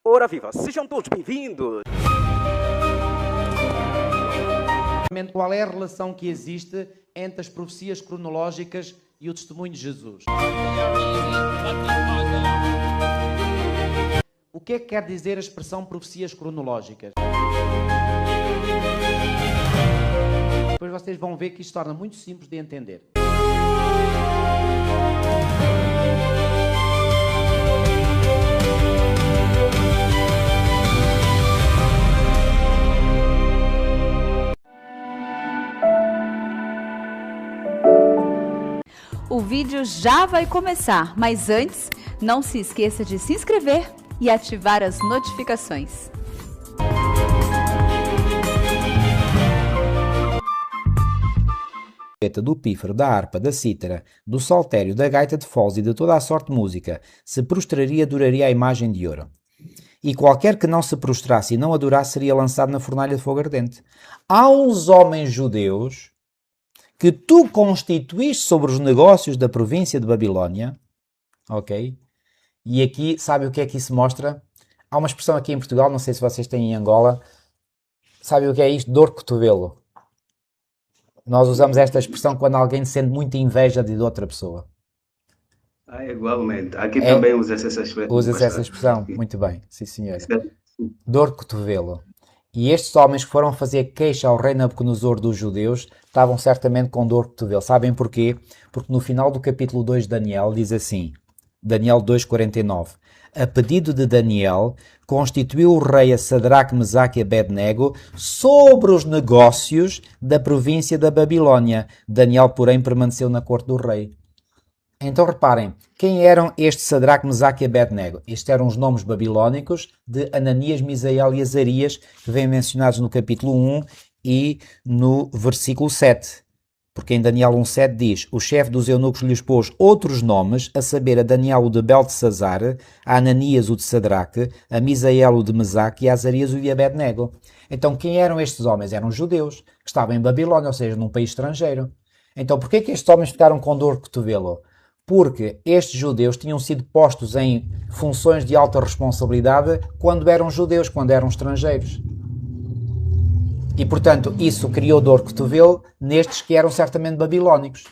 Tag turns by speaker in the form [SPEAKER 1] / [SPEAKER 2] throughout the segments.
[SPEAKER 1] Ora viva, sejam todos bem-vindos!
[SPEAKER 2] Qual é a relação que existe entre as profecias cronológicas e o testemunho de Jesus? O que é que quer dizer a expressão profecias cronológicas? Depois vocês vão ver que isto torna muito simples de entender.
[SPEAKER 3] O vídeo já vai começar, mas antes, não se esqueça de se inscrever e ativar as notificações.
[SPEAKER 4] Do pífaro, da harpa, da cítara, do saltério, da gaita de foles e de toda a sorte de música, se prostraria, adoraria a imagem de ouro. E qualquer que não se prostrasse e não adorasse seria lançado na fornalha de fogo ardente. Há uns homens judeus que tu constituíste sobre os negócios da província de Babilónia, ok? E aqui, sabe o que é que isso mostra? Há uma expressão aqui em Portugal, não sei se vocês têm em Angola, sabe o que é isto? Dor de cotovelo. Nós usamos esta expressão quando alguém sente muita inveja de outra pessoa.
[SPEAKER 5] Igualmente. Aqui também usa-se essa expressão.
[SPEAKER 4] Usa-se essa expressão? Muito bem, sim senhor. Dor de cotovelo. E estes homens que foram fazer queixa ao rei Nabucodonosor dos judeus estavam certamente com dor de cotovelo. Sabem porquê? Porque no final do capítulo 2 de Daniel diz assim, Daniel 2,49, a pedido de Daniel, constituiu o rei a Sadraque, Mesaque e Abednego sobre os negócios da província da Babilónia. Daniel, porém, permaneceu na corte do rei. Então reparem, quem eram estes Sadraque, Mesaque e Abednego? Estes eram os nomes babilónicos de Ananias, Misael e Azarias, que vêm mencionados no capítulo 1 e no versículo 7. Porque em Daniel 1,7 diz, o chefe dos eunucos lhes pôs outros nomes, a saber a Daniel o de Beltesazar, a Ananias o de Sadraque, a Misael o de Mesaque e a Azarias o de Abednego. Então quem eram estes homens? Eram judeus, que estavam em Babilónia, ou seja, num país estrangeiro. Então porquê que estes homens ficaram com dor de cotovelo? Porque estes judeus tinham sido postos em funções de alta responsabilidade quando eram judeus, quando eram estrangeiros. E, portanto, isso criou dor de cotovelo nestes que eram certamente babilónicos.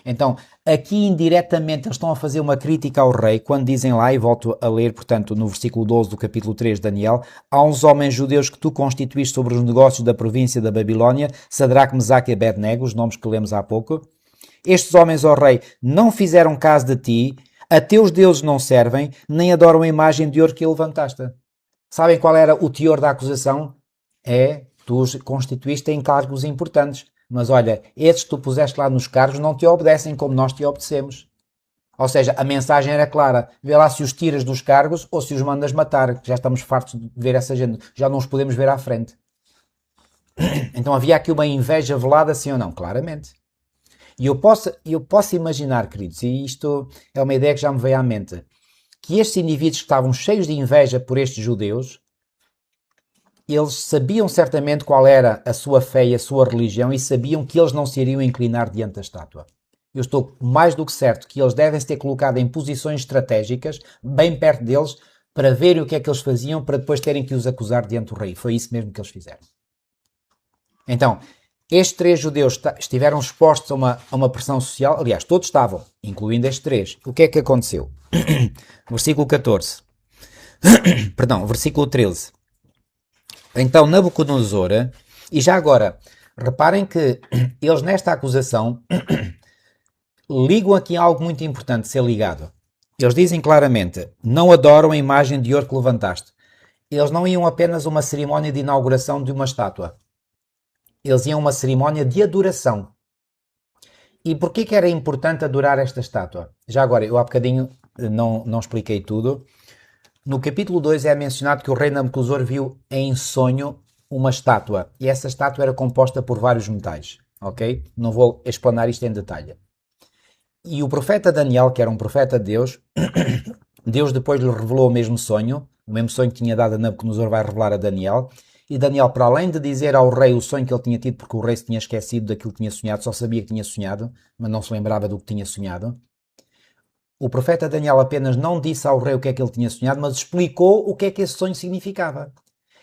[SPEAKER 4] Então, aqui indiretamente eles estão a fazer uma crítica ao rei quando dizem lá, e volto a ler, portanto, no versículo 12 do capítulo 3 de Daniel, há uns homens judeus que tu constituíste sobre os negócios da província da Babilónia, Sadraque, Mesaque e Abednego, os nomes que lemos há pouco. Estes homens, ó rei, não fizeram caso de ti, a teus deuses não servem, nem adoram a imagem de ouro que levantaste. Sabem qual era o teor da acusação? Tu os constituíste em cargos importantes. Mas olha, esses que tu puseste lá nos cargos não te obedecem como nós te obedecemos. Ou seja, a mensagem era clara. Vê lá se os tiras dos cargos ou se os mandas matar. Já estamos fartos de ver essa gente. Já não os podemos ver à frente. Então havia aqui uma inveja velada, sim ou não? Claramente. E eu posso imaginar, queridos, e isto é uma ideia que já me veio à mente, que estes indivíduos que estavam cheios de inveja por estes judeus, eles sabiam certamente qual era a sua fé e a sua religião e sabiam que eles não se iriam inclinar diante da estátua. Eu estou mais do que certo que eles devem se ter colocado em posições estratégicas, bem perto deles, para verem o que é que eles faziam, para depois terem que os acusar diante do rei. Foi isso mesmo que eles fizeram. Então, estes três judeus estiveram expostos a uma pressão social, aliás, todos estavam, incluindo estes três. O que é que aconteceu? Versículo 14. Perdão, versículo 13. Então Nabucodonosor, e já agora, reparem que eles nesta acusação ligam aqui a algo muito importante de ser ligado. Eles dizem claramente, não adoram a imagem de ouro que levantaste. Eles não iam apenas a uma cerimónia de inauguração de uma estátua. Eles iam a uma cerimónia de adoração. E porquê que era importante adorar esta estátua? Já agora, eu há bocadinho não expliquei tudo. No capítulo 2 é mencionado que o rei Nabucodonosor viu em sonho uma estátua. E essa estátua era composta por vários metais. Ok? Não vou explanar isto em detalhe. E o profeta Daniel, que era um profeta de Deus, Deus depois lhe revelou o mesmo sonho que tinha dado a Nabucodonosor vai revelar a Daniel. E Daniel, para além de dizer ao rei o sonho que ele tinha tido, porque o rei se tinha esquecido daquilo que tinha sonhado, só sabia que tinha sonhado, mas não se lembrava do que tinha sonhado, O profeta Daniel apenas não disse ao rei o que é que ele tinha sonhado, mas explicou o que é que esse sonho significava.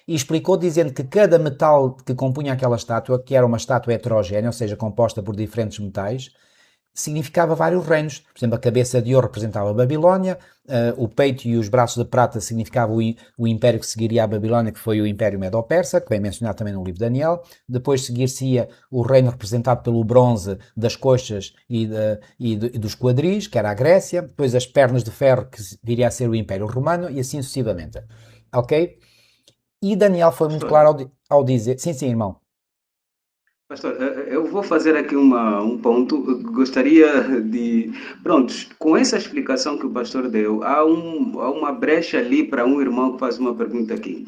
[SPEAKER 4] E explicou dizendo que cada metal que compunha aquela estátua, que era uma estátua heterogénea, ou seja, composta por diferentes metais, significava vários reinos. Por exemplo, a cabeça de ouro representava a Babilónia, o peito e os braços de prata significavam o império que seguiria a Babilónia, que foi o Império Medo-Persa, que vem mencionado também no livro de Daniel. Depois seguir-se-ia o reino representado pelo bronze das coxas e dos quadris, que era a Grécia. Depois as pernas de ferro, que viria a ser o Império Romano, e assim sucessivamente. Ok? E Daniel foi muito claro ao dizer... Sim, sim, irmão.
[SPEAKER 5] Pastor, eu vou fazer aqui um ponto. Gostaria de. Pronto, com essa explicação que o pastor deu, há uma brecha ali para um irmão que faz uma pergunta aqui.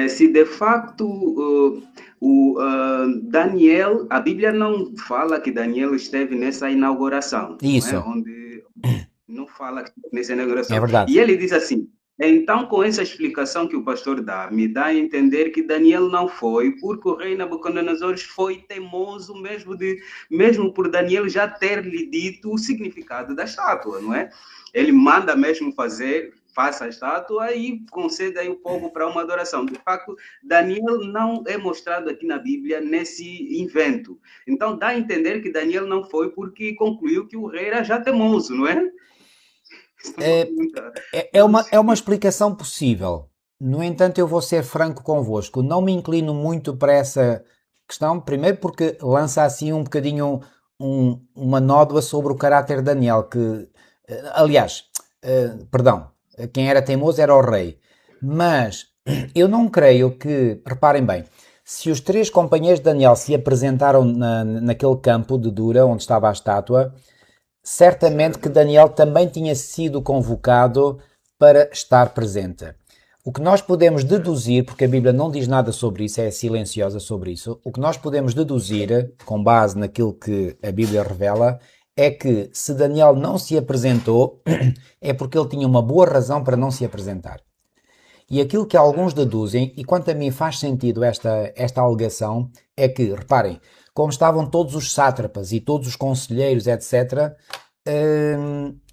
[SPEAKER 5] Se de facto Daniel, a Bíblia não fala que Daniel esteve nessa inauguração.
[SPEAKER 4] Isso.
[SPEAKER 5] Não é? Onde não fala nessa inauguração.
[SPEAKER 4] É verdade.
[SPEAKER 5] E ele diz assim. Então, com essa explicação que o pastor dá, me dá a entender que Daniel não foi, porque o rei Nabucodonosor foi teimoso mesmo por Daniel já ter lhe dito o significado da estátua, não é? Ele manda mesmo faça a estátua e concede aí o povo para uma adoração. De facto, Daniel não é mostrado aqui na Bíblia nesse invento. Então, dá a entender que Daniel não foi porque concluiu que o rei era já teimoso, não é?
[SPEAKER 4] É uma explicação possível. No entanto, eu vou ser franco convosco. Não me inclino muito para essa questão. Primeiro porque lança assim um bocadinho uma nódoa sobre o caráter de Daniel. Aliás, perdão, quem era teimoso era o rei. Mas eu não creio que... Reparem bem, se os 3 companheiros de Daniel se apresentaram naquele campo de Dura, onde estava a estátua... Certamente que Daniel também tinha sido convocado para estar presente. O que nós podemos deduzir, porque a Bíblia não diz nada sobre isso, é silenciosa sobre isso, o que nós podemos deduzir, com base naquilo que a Bíblia revela, é que se Daniel não se apresentou, é porque ele tinha uma boa razão para não se apresentar. E aquilo que alguns deduzem, e quanto a mim faz sentido esta alegação, é que, reparem, como estavam todos os sátrapas e todos os conselheiros, etc.,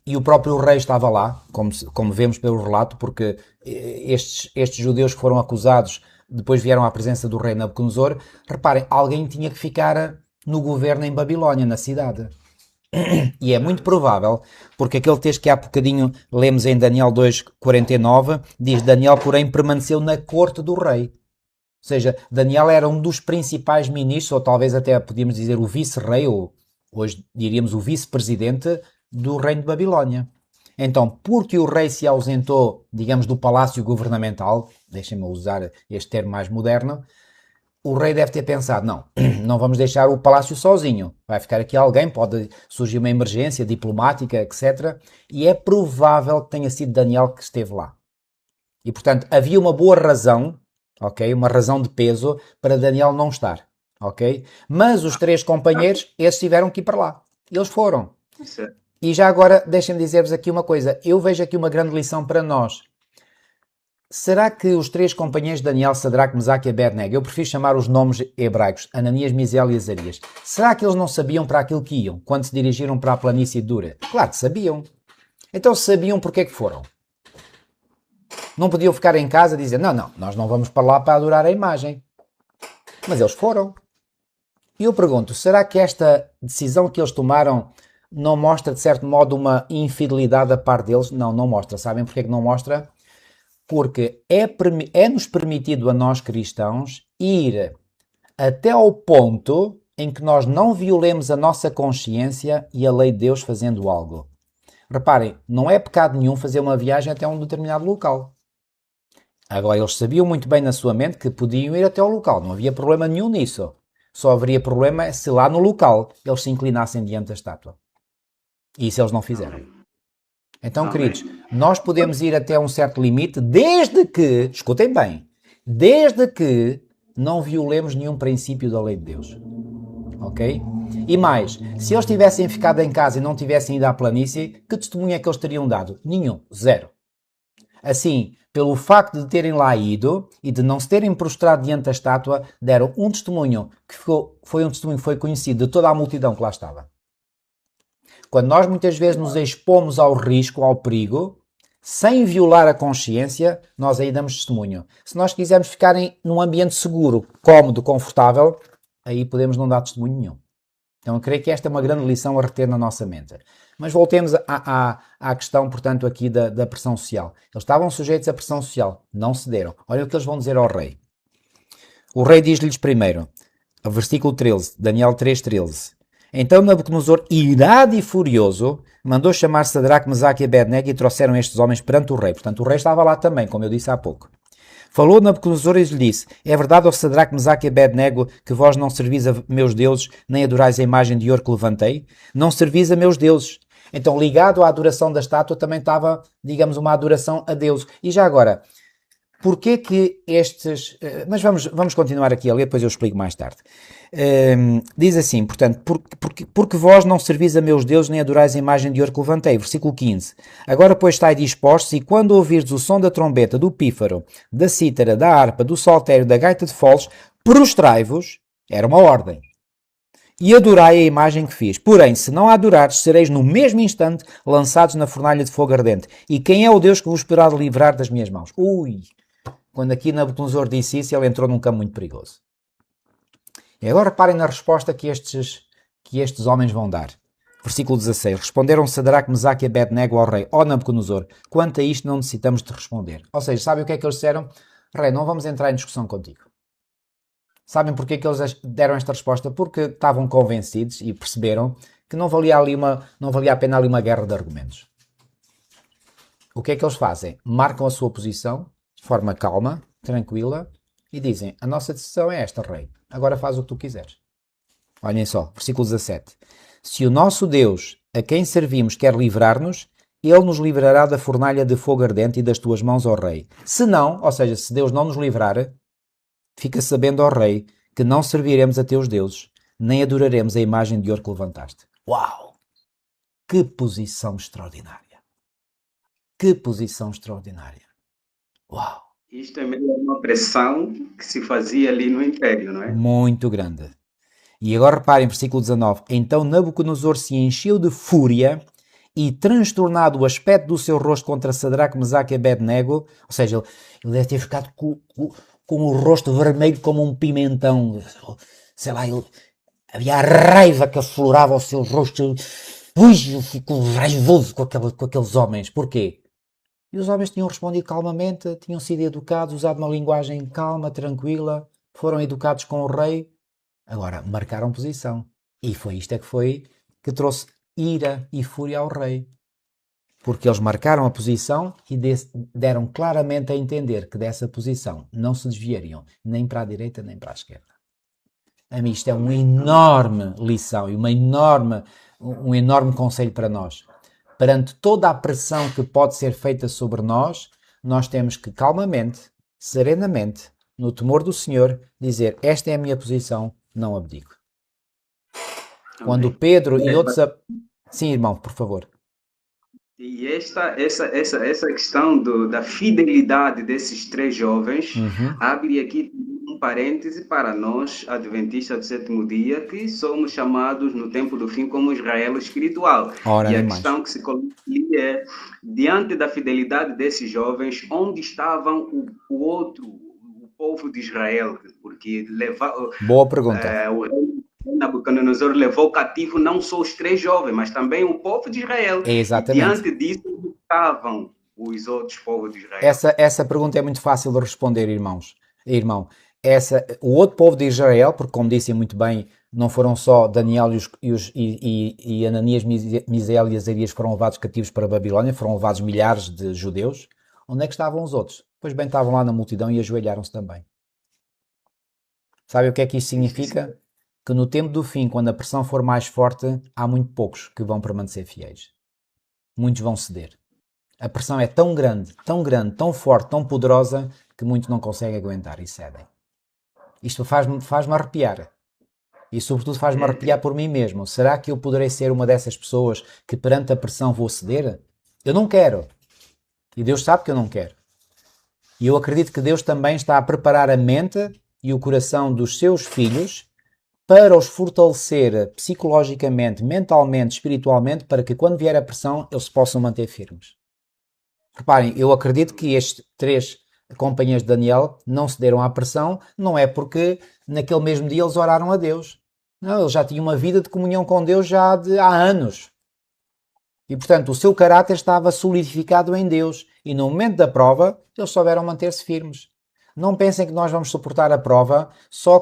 [SPEAKER 4] e o próprio rei estava lá, como vemos pelo relato, porque estes judeus que foram acusados depois vieram à presença do rei Nabucodonosor. Reparem, alguém tinha que ficar no governo em Babilónia, na cidade. E é muito provável, porque aquele texto que há bocadinho lemos em Daniel 2:49, diz: Daniel, porém, permaneceu na corte do rei. Ou seja, Daniel era um dos principais ministros, ou talvez até podíamos dizer o vice-rei, ou hoje diríamos o vice-presidente do reino de Babilónia. Então, porque o rei se ausentou, digamos, do palácio governamental, deixem-me usar este termo mais moderno, o rei deve ter pensado, não vamos deixar o palácio sozinho, vai ficar aqui alguém, pode surgir uma emergência diplomática, etc. E é provável que tenha sido Daniel que esteve lá. E, portanto, havia uma boa razão, ok? Uma razão de peso para Daniel não estar, ok? Mas os 3 companheiros, esses tiveram que ir para lá. Eles foram. E já agora, deixem-me dizer-vos aqui uma coisa. Eu vejo aqui uma grande lição para nós. Será que os 3 companheiros de Daniel, Sadraque, Mesaque e Abednego, eu prefiro chamar os nomes hebraicos, Ananias, Misael e Azarias, será que eles não sabiam para aquilo que iam, quando se dirigiram para a planície de Dura? Claro que sabiam. Então sabiam porque é que foram. Não podiam ficar em casa e dizer, não, nós não vamos para lá para adorar a imagem. Mas eles foram. E eu pergunto, será que esta decisão que eles tomaram não mostra, de certo modo, uma infidelidade da parte deles? Não mostra. Sabem porque é que não mostra? Porque é-nos permitido a nós cristãos ir até ao ponto em que nós não violemos a nossa consciência e a lei de Deus fazendo algo. Reparem, não é pecado nenhum fazer uma viagem até um determinado local. Agora, eles sabiam muito bem na sua mente que podiam ir até ao local, não havia problema nenhum nisso. Só haveria problema se lá no local eles se inclinassem diante da estátua. E isso eles não fizeram. Então, queridos, nós podemos ir até um certo limite, desde que, escutem bem, desde que não violemos nenhum princípio da lei de Deus. Ok? E mais, se eles tivessem ficado em casa e não tivessem ido à planície, que testemunho é que eles teriam dado? Nenhum. 0. Assim, pelo facto de terem lá ido e de não se terem prostrado diante da estátua, deram um testemunho que foi um testemunho que foi conhecido de toda a multidão que lá estava. Quando nós muitas vezes nos expomos ao risco, ao perigo, sem violar a consciência, nós aí damos testemunho. Se nós quisermos ficar num ambiente seguro, cómodo, confortável, aí podemos não dar testemunho nenhum. Então eu creio que esta é uma grande lição a reter na nossa mente. Mas voltemos à questão, portanto, aqui da pressão social. Eles estavam sujeitos à pressão social, não cederam. Olha o que eles vão dizer ao rei. O rei diz-lhes primeiro, versículo 13, Daniel 3:13. Então Nabucodonosor, irado e furioso, mandou chamar Sadraque, Mesaque e Abednego e trouxeram estes homens perante o rei. Portanto, o rei estava lá também, como eu disse há pouco. Falou Nabucodonosor e lhe disse, é verdade, ó Sadraque, Mesaque e Abednego, que vós não servis a meus deuses, nem adorais a imagem de ouro que levantei? Não servis a meus deuses. Então, ligado à adoração da estátua, também estava, digamos, uma adoração a Deus. E já agora, porquê que estes... Mas vamos continuar aqui a ler, depois eu explico mais tarde. Diz assim, portanto, porque vós não servis a meus deuses, nem adorais a imagem de ouro que levantei. Versículo 15. Agora, pois, estai dispostos, e quando ouvirdes o som da trombeta, do pífaro, da cítara, da harpa, do saltério, da gaita de foles, prostrai-vos, era uma ordem, e adorai a imagem que fiz. Porém, se não a adorardes, sereis no mesmo instante lançados na fornalha de fogo ardente. E quem é o Deus que vos poderá livrar das minhas mãos? Ui! Quando aqui Nabucodonosor disse isso, ele entrou num campo muito perigoso. E agora reparem na resposta que estes homens vão dar. Versículo 16. Responderam Sadraque, Mesaque e Abednego ao rei. Ó Nabucodonosor, quanto a isto não necessitamos de responder. Ou seja, sabem o que é que eles disseram? Rei, não vamos entrar em discussão contigo. Sabem porquê que eles deram esta resposta? Porque estavam convencidos e perceberam que não valia a pena ali uma guerra de argumentos. O que é que eles fazem? Marcam a sua posição de forma calma, tranquila, e dizem, a nossa decisão é esta, rei. Agora faz o que tu quiseres. Olhem só, versículo 17. Se o nosso Deus, a quem servimos, quer livrar-nos, ele nos livrará da fornalha de fogo ardente e das tuas mãos, ó rei. Se não, ou seja, se Deus não nos livrar, fica sabendo, ó rei, que não serviremos a teus deuses, nem adoraremos a imagem de ouro que levantaste. Uau! Que posição extraordinária! Que posição extraordinária! Uau!
[SPEAKER 5] Isto é mesmo uma pressão que se fazia ali no Império, não é?
[SPEAKER 4] Muito grande. E agora reparem, versículo 19. Então Nabucodonosor se encheu de fúria e, transtornado o aspecto do seu rosto contra Sadraque, Mesaque e Abednego, ou seja, ele deve ter ficado com o rosto vermelho como um pimentão. Sei lá, havia a raiva que aflorava ao seu rosto. Ui, eu fico raivoso com aqueles homens. Porquê? E os homens tinham respondido calmamente, tinham sido educados, usado uma linguagem calma, tranquila, foram educados com o rei. Agora, marcaram posição. E foi isto que trouxe ira e fúria ao rei. Porque eles marcaram a posição e deram claramente a entender que dessa posição não se desviariam nem para a direita nem para a esquerda. A mim isto é uma enorme lição e um enorme conselho para nós. Perante toda a pressão que pode ser feita sobre nós, nós temos que calmamente, serenamente, no temor do Senhor, dizer, esta é a minha posição, não abdico. Quando Pedro e outros... Sim, irmão, por favor.
[SPEAKER 5] E essa questão da fidelidade desses três jovens abre aqui um parêntese para nós, adventistas do sétimo dia, que somos chamados no tempo do fim como Israel espiritual.
[SPEAKER 4] Ora,
[SPEAKER 5] e a questão que se coloca ali é, diante da fidelidade desses jovens, onde estavam o povo de Israel? Porque
[SPEAKER 4] boa pergunta.
[SPEAKER 5] O rei Nabucodonosor levou cativo não só os três jovens, mas também o povo de Israel.
[SPEAKER 4] Exatamente.
[SPEAKER 5] E diante disso estavam os outros povos de Israel.
[SPEAKER 4] Essa pergunta é muito fácil de responder, irmão. O outro povo de Israel, porque como disse muito bem, não foram só Daniel e Ananias, Misael e Azarias foram levados cativos para a Babilónia, foram levados milhares de judeus. Onde é que estavam os outros? Pois bem, estavam lá na multidão e ajoelharam-se também. Sabe o que é que isto significa? Que no tempo do fim, quando a pressão for mais forte, há muito poucos que vão permanecer fiéis. Muitos vão ceder. A pressão é tão grande, tão forte, tão poderosa, que muitos não conseguem aguentar e cedem. Isto faz-me arrepiar. E sobretudo faz-me arrepiar por mim mesmo. Será que eu poderei ser uma dessas pessoas que perante a pressão vou ceder? Eu não quero. E Deus sabe que eu não quero. E eu acredito que Deus também está a preparar a mente e o coração dos seus filhos para os fortalecer psicologicamente, mentalmente, espiritualmente, para que quando vier a pressão eles se possam manter firmes. Reparem, eu acredito que estes 3 companheiros de Daniel não cederam à pressão, não é porque naquele mesmo dia eles oraram a Deus. Não, eles já tinham uma vida de comunhão com Deus já há anos. E, portanto, o seu caráter estava solidificado em Deus. E no momento da prova, eles souberam manter-se firmes. Não pensem que nós vamos suportar a prova só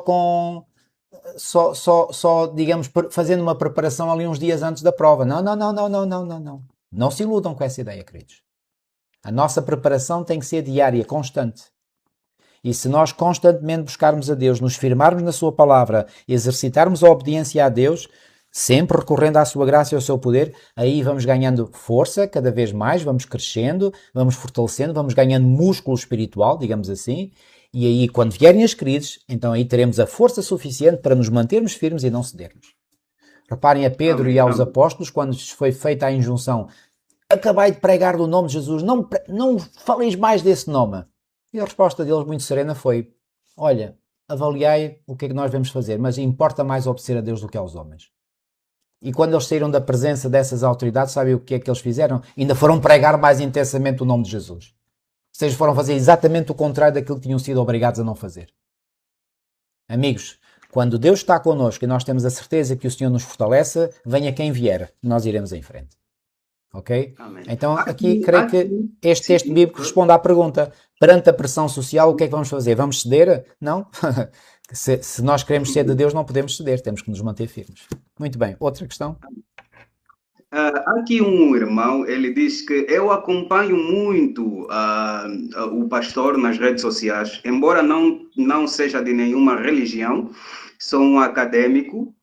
[SPEAKER 4] digamos, fazendo uma preparação ali uns dias antes da prova. Não. Não se iludam com essa ideia, queridos. A nossa preparação tem que ser diária, constante. E se nós constantemente buscarmos a Deus, nos firmarmos na sua palavra, exercitarmos a obediência a Deus, sempre recorrendo à sua graça e ao seu poder, aí vamos ganhando força cada vez mais, vamos crescendo, vamos fortalecendo, vamos ganhando músculo espiritual, digamos assim, e aí quando vierem as crises, então aí teremos a força suficiente para nos mantermos firmes e não cedermos. Reparem a Pedro e aos apóstolos, quando lhes foi feita a injunção: acabei de pregar do nome de Jesus, não faleis mais desse nome. E a resposta deles, muito serena, foi: olha, avaliai o que é que nós devemos fazer, mas importa mais obedecer a Deus do que aos homens. E quando eles saíram da presença dessas autoridades, sabem o que é que eles fizeram? Ainda foram pregar mais intensamente o nome de Jesus. Ou seja, foram fazer exatamente o contrário daquilo que tinham sido obrigados a não fazer. Amigos, quando Deus está connosco e nós temos a certeza que o Senhor nos fortalece, venha quem vier, nós iremos em frente. Ok?
[SPEAKER 5] Amém.
[SPEAKER 4] Então aqui creio que este texto bíblico responde à pergunta: perante a pressão social, o que é que vamos fazer? Vamos ceder? Não? Se nós queremos ser de Deus, não podemos ceder, temos que nos manter firmes. Muito bem, outra questão?
[SPEAKER 5] Aqui um irmão, ele diz que eu acompanho muito o pastor nas redes sociais, embora não seja de nenhuma religião, sou um acadêmico,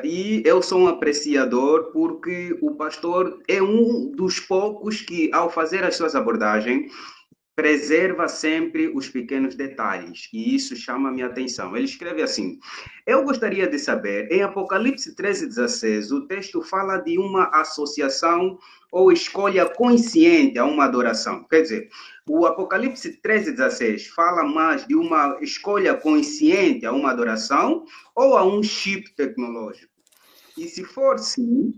[SPEAKER 5] e eu sou um apreciador porque o pastor é um dos poucos que, ao fazer as suas abordagens, preserva sempre os pequenos detalhes, e isso chama a minha atenção. Ele escreve assim: eu gostaria de saber, em Apocalipse 13:16, o texto fala de uma associação ou escolha consciente a uma adoração. Quer dizer, o Apocalipse 13:16 fala mais de uma escolha consciente a uma adoração ou a um chip tecnológico? E se for sim,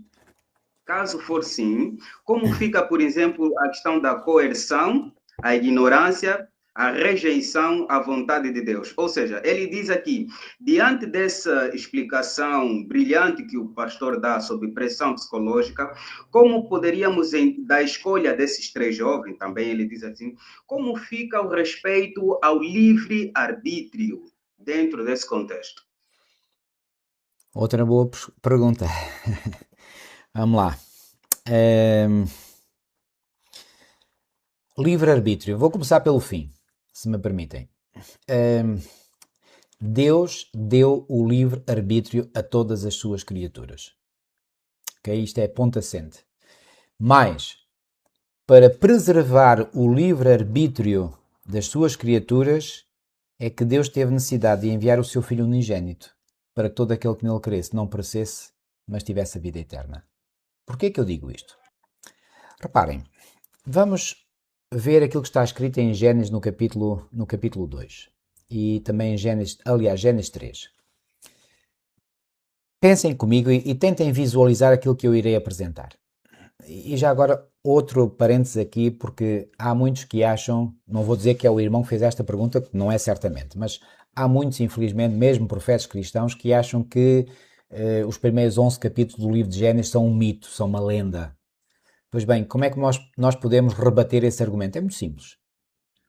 [SPEAKER 5] caso for sim, como fica, por exemplo, a questão da coerção, a ignorância, a rejeição à vontade de Deus? Ou seja, ele diz aqui, diante dessa explicação brilhante que o pastor dá sobre pressão psicológica, como poderíamos, da escolha desses 3 jovens, também ele diz assim, como fica o respeito ao livre-arbítrio dentro desse contexto?
[SPEAKER 4] Outra boa pergunta. Vamos lá. Livre-arbítrio. Vou começar pelo fim, se me permitem. Deus deu o livre-arbítrio a todas as suas criaturas. Okay? Isto é ponto assente. Mas, para preservar o livre-arbítrio das suas criaturas, é que Deus teve necessidade de enviar o seu Filho unigênito, para que todo aquele que nele cresce não perecesse, mas tivesse a vida eterna. Porquê que eu digo isto? Reparem, vamos ver aquilo que está escrito em Gênesis no capítulo 2 e também em Gênesis 3. Pensem comigo e tentem visualizar aquilo que eu irei apresentar. E já agora outro parênteses aqui, porque há muitos que acham, não vou dizer que é o irmão que fez esta pergunta, que não é certamente, mas há muitos, infelizmente, mesmo profetas cristãos, que acham que os primeiros 11 capítulos do livro de Gênesis são um mito, são uma lenda. Pois bem, como é que nós podemos rebater esse argumento? É muito simples.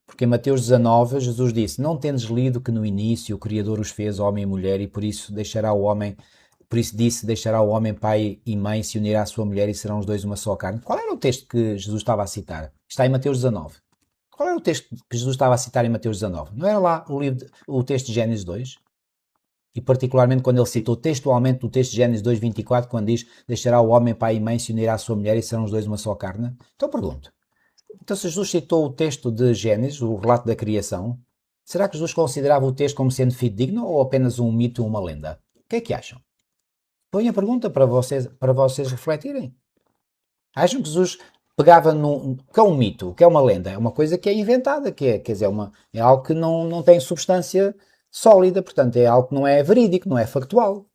[SPEAKER 4] Porque em Mateus 19, Jesus disse: não tendes lido que no início o Criador os fez homem e mulher, e por isso deixará o homem pai e mãe, se unirá à sua mulher e serão os dois uma só carne. Qual era o texto que Jesus estava a citar? Está em Mateus 19. Qual era o texto que Jesus estava a citar em Mateus 19? Não era lá o texto de Gênesis 2? E particularmente quando ele citou textualmente o texto de Gênesis 2:24, quando diz: deixará o homem pai e mãe, se unirá à sua mulher e serão os dois uma só carne. Então pergunto, então se Jesus citou o texto de Gênesis, o relato da criação, será que Jesus considerava o texto como sendo fidedigno ou apenas um mito ou uma lenda? O que é que acham? Põe a pergunta para vocês refletirem. Acham que Jesus pegava o que é um mito, o que é uma lenda? É uma coisa que é inventada, quer dizer, é algo que não tem substância sólida, portanto é algo que não é verídico, não é factual.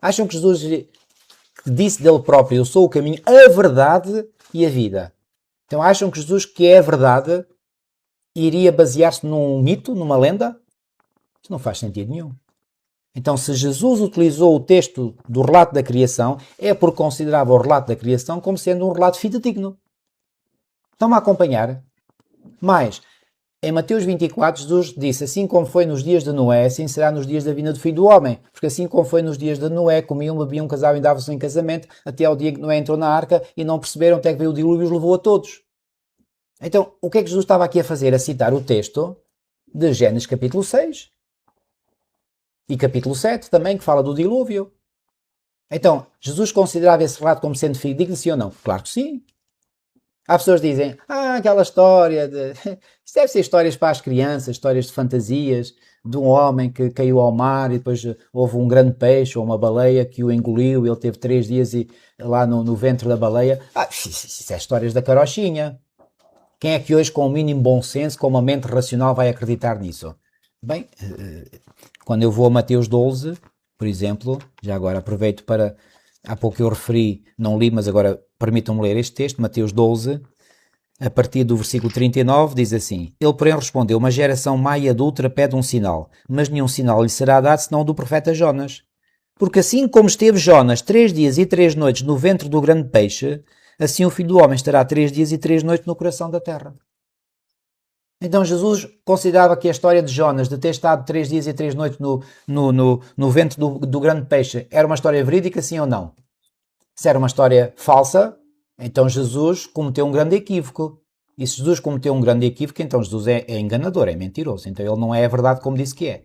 [SPEAKER 4] Acham que Jesus disse dele próprio, eu sou o caminho, a verdade e a vida. Então acham que Jesus, que é a verdade, iria basear-se num mito, numa lenda? Isso não faz sentido nenhum. Então, se Jesus utilizou o texto do relato da criação, é porque considerava o relato da criação como sendo um relato fidedigno. Estão-me a acompanhar? Mas, em Mateus 24, Jesus disse, assim como foi nos dias de Noé, assim será nos dias da vinda do Filho do Homem. Porque assim como foi nos dias de Noé, comiam, bebiam, casavam e davam-se em casamento, até ao dia que Noé entrou na arca e não perceberam até que veio o dilúvio e os levou a todos. Então, o que é que Jesus estava aqui a fazer? A citar o texto de Gênesis capítulo 6. E capítulo 7 também, que fala do dilúvio. Então, Jesus considerava esse relato como sendo fidedigno, sim ou não? Claro que sim. Há pessoas que dizem, aquela história de... Isso deve ser histórias para as crianças, histórias de fantasias, de um homem que caiu ao mar e depois houve um grande peixe ou uma baleia que o engoliu e ele teve 3 dias lá no ventre da baleia. Isso é histórias da carochinha. Quem é que hoje, com o mínimo bom senso, com uma mente racional, vai acreditar nisso? Bem, quando eu vou a Mateus 12, por exemplo, já agora aproveito para... Há pouco eu referi, não li, mas agora permitam-me ler este texto, Mateus 12, a partir do versículo 39, diz assim: Ele, porém, respondeu, uma geração má e adúltera pede um sinal, mas nenhum sinal lhe será dado senão do profeta Jonas. Porque assim como esteve Jonas 3 dias e 3 noites no ventre do grande peixe, assim o Filho do Homem estará 3 dias e 3 noites no coração da terra. Então Jesus considerava que a história de Jonas, de ter estado 3 dias e 3 noites no ventre do grande peixe, era uma história verídica, sim ou não? Se era uma história falsa, então Jesus cometeu um grande equívoco. E se Jesus cometeu um grande equívoco, então Jesus é enganador, é mentiroso. Então ele não é a verdade como disse que é.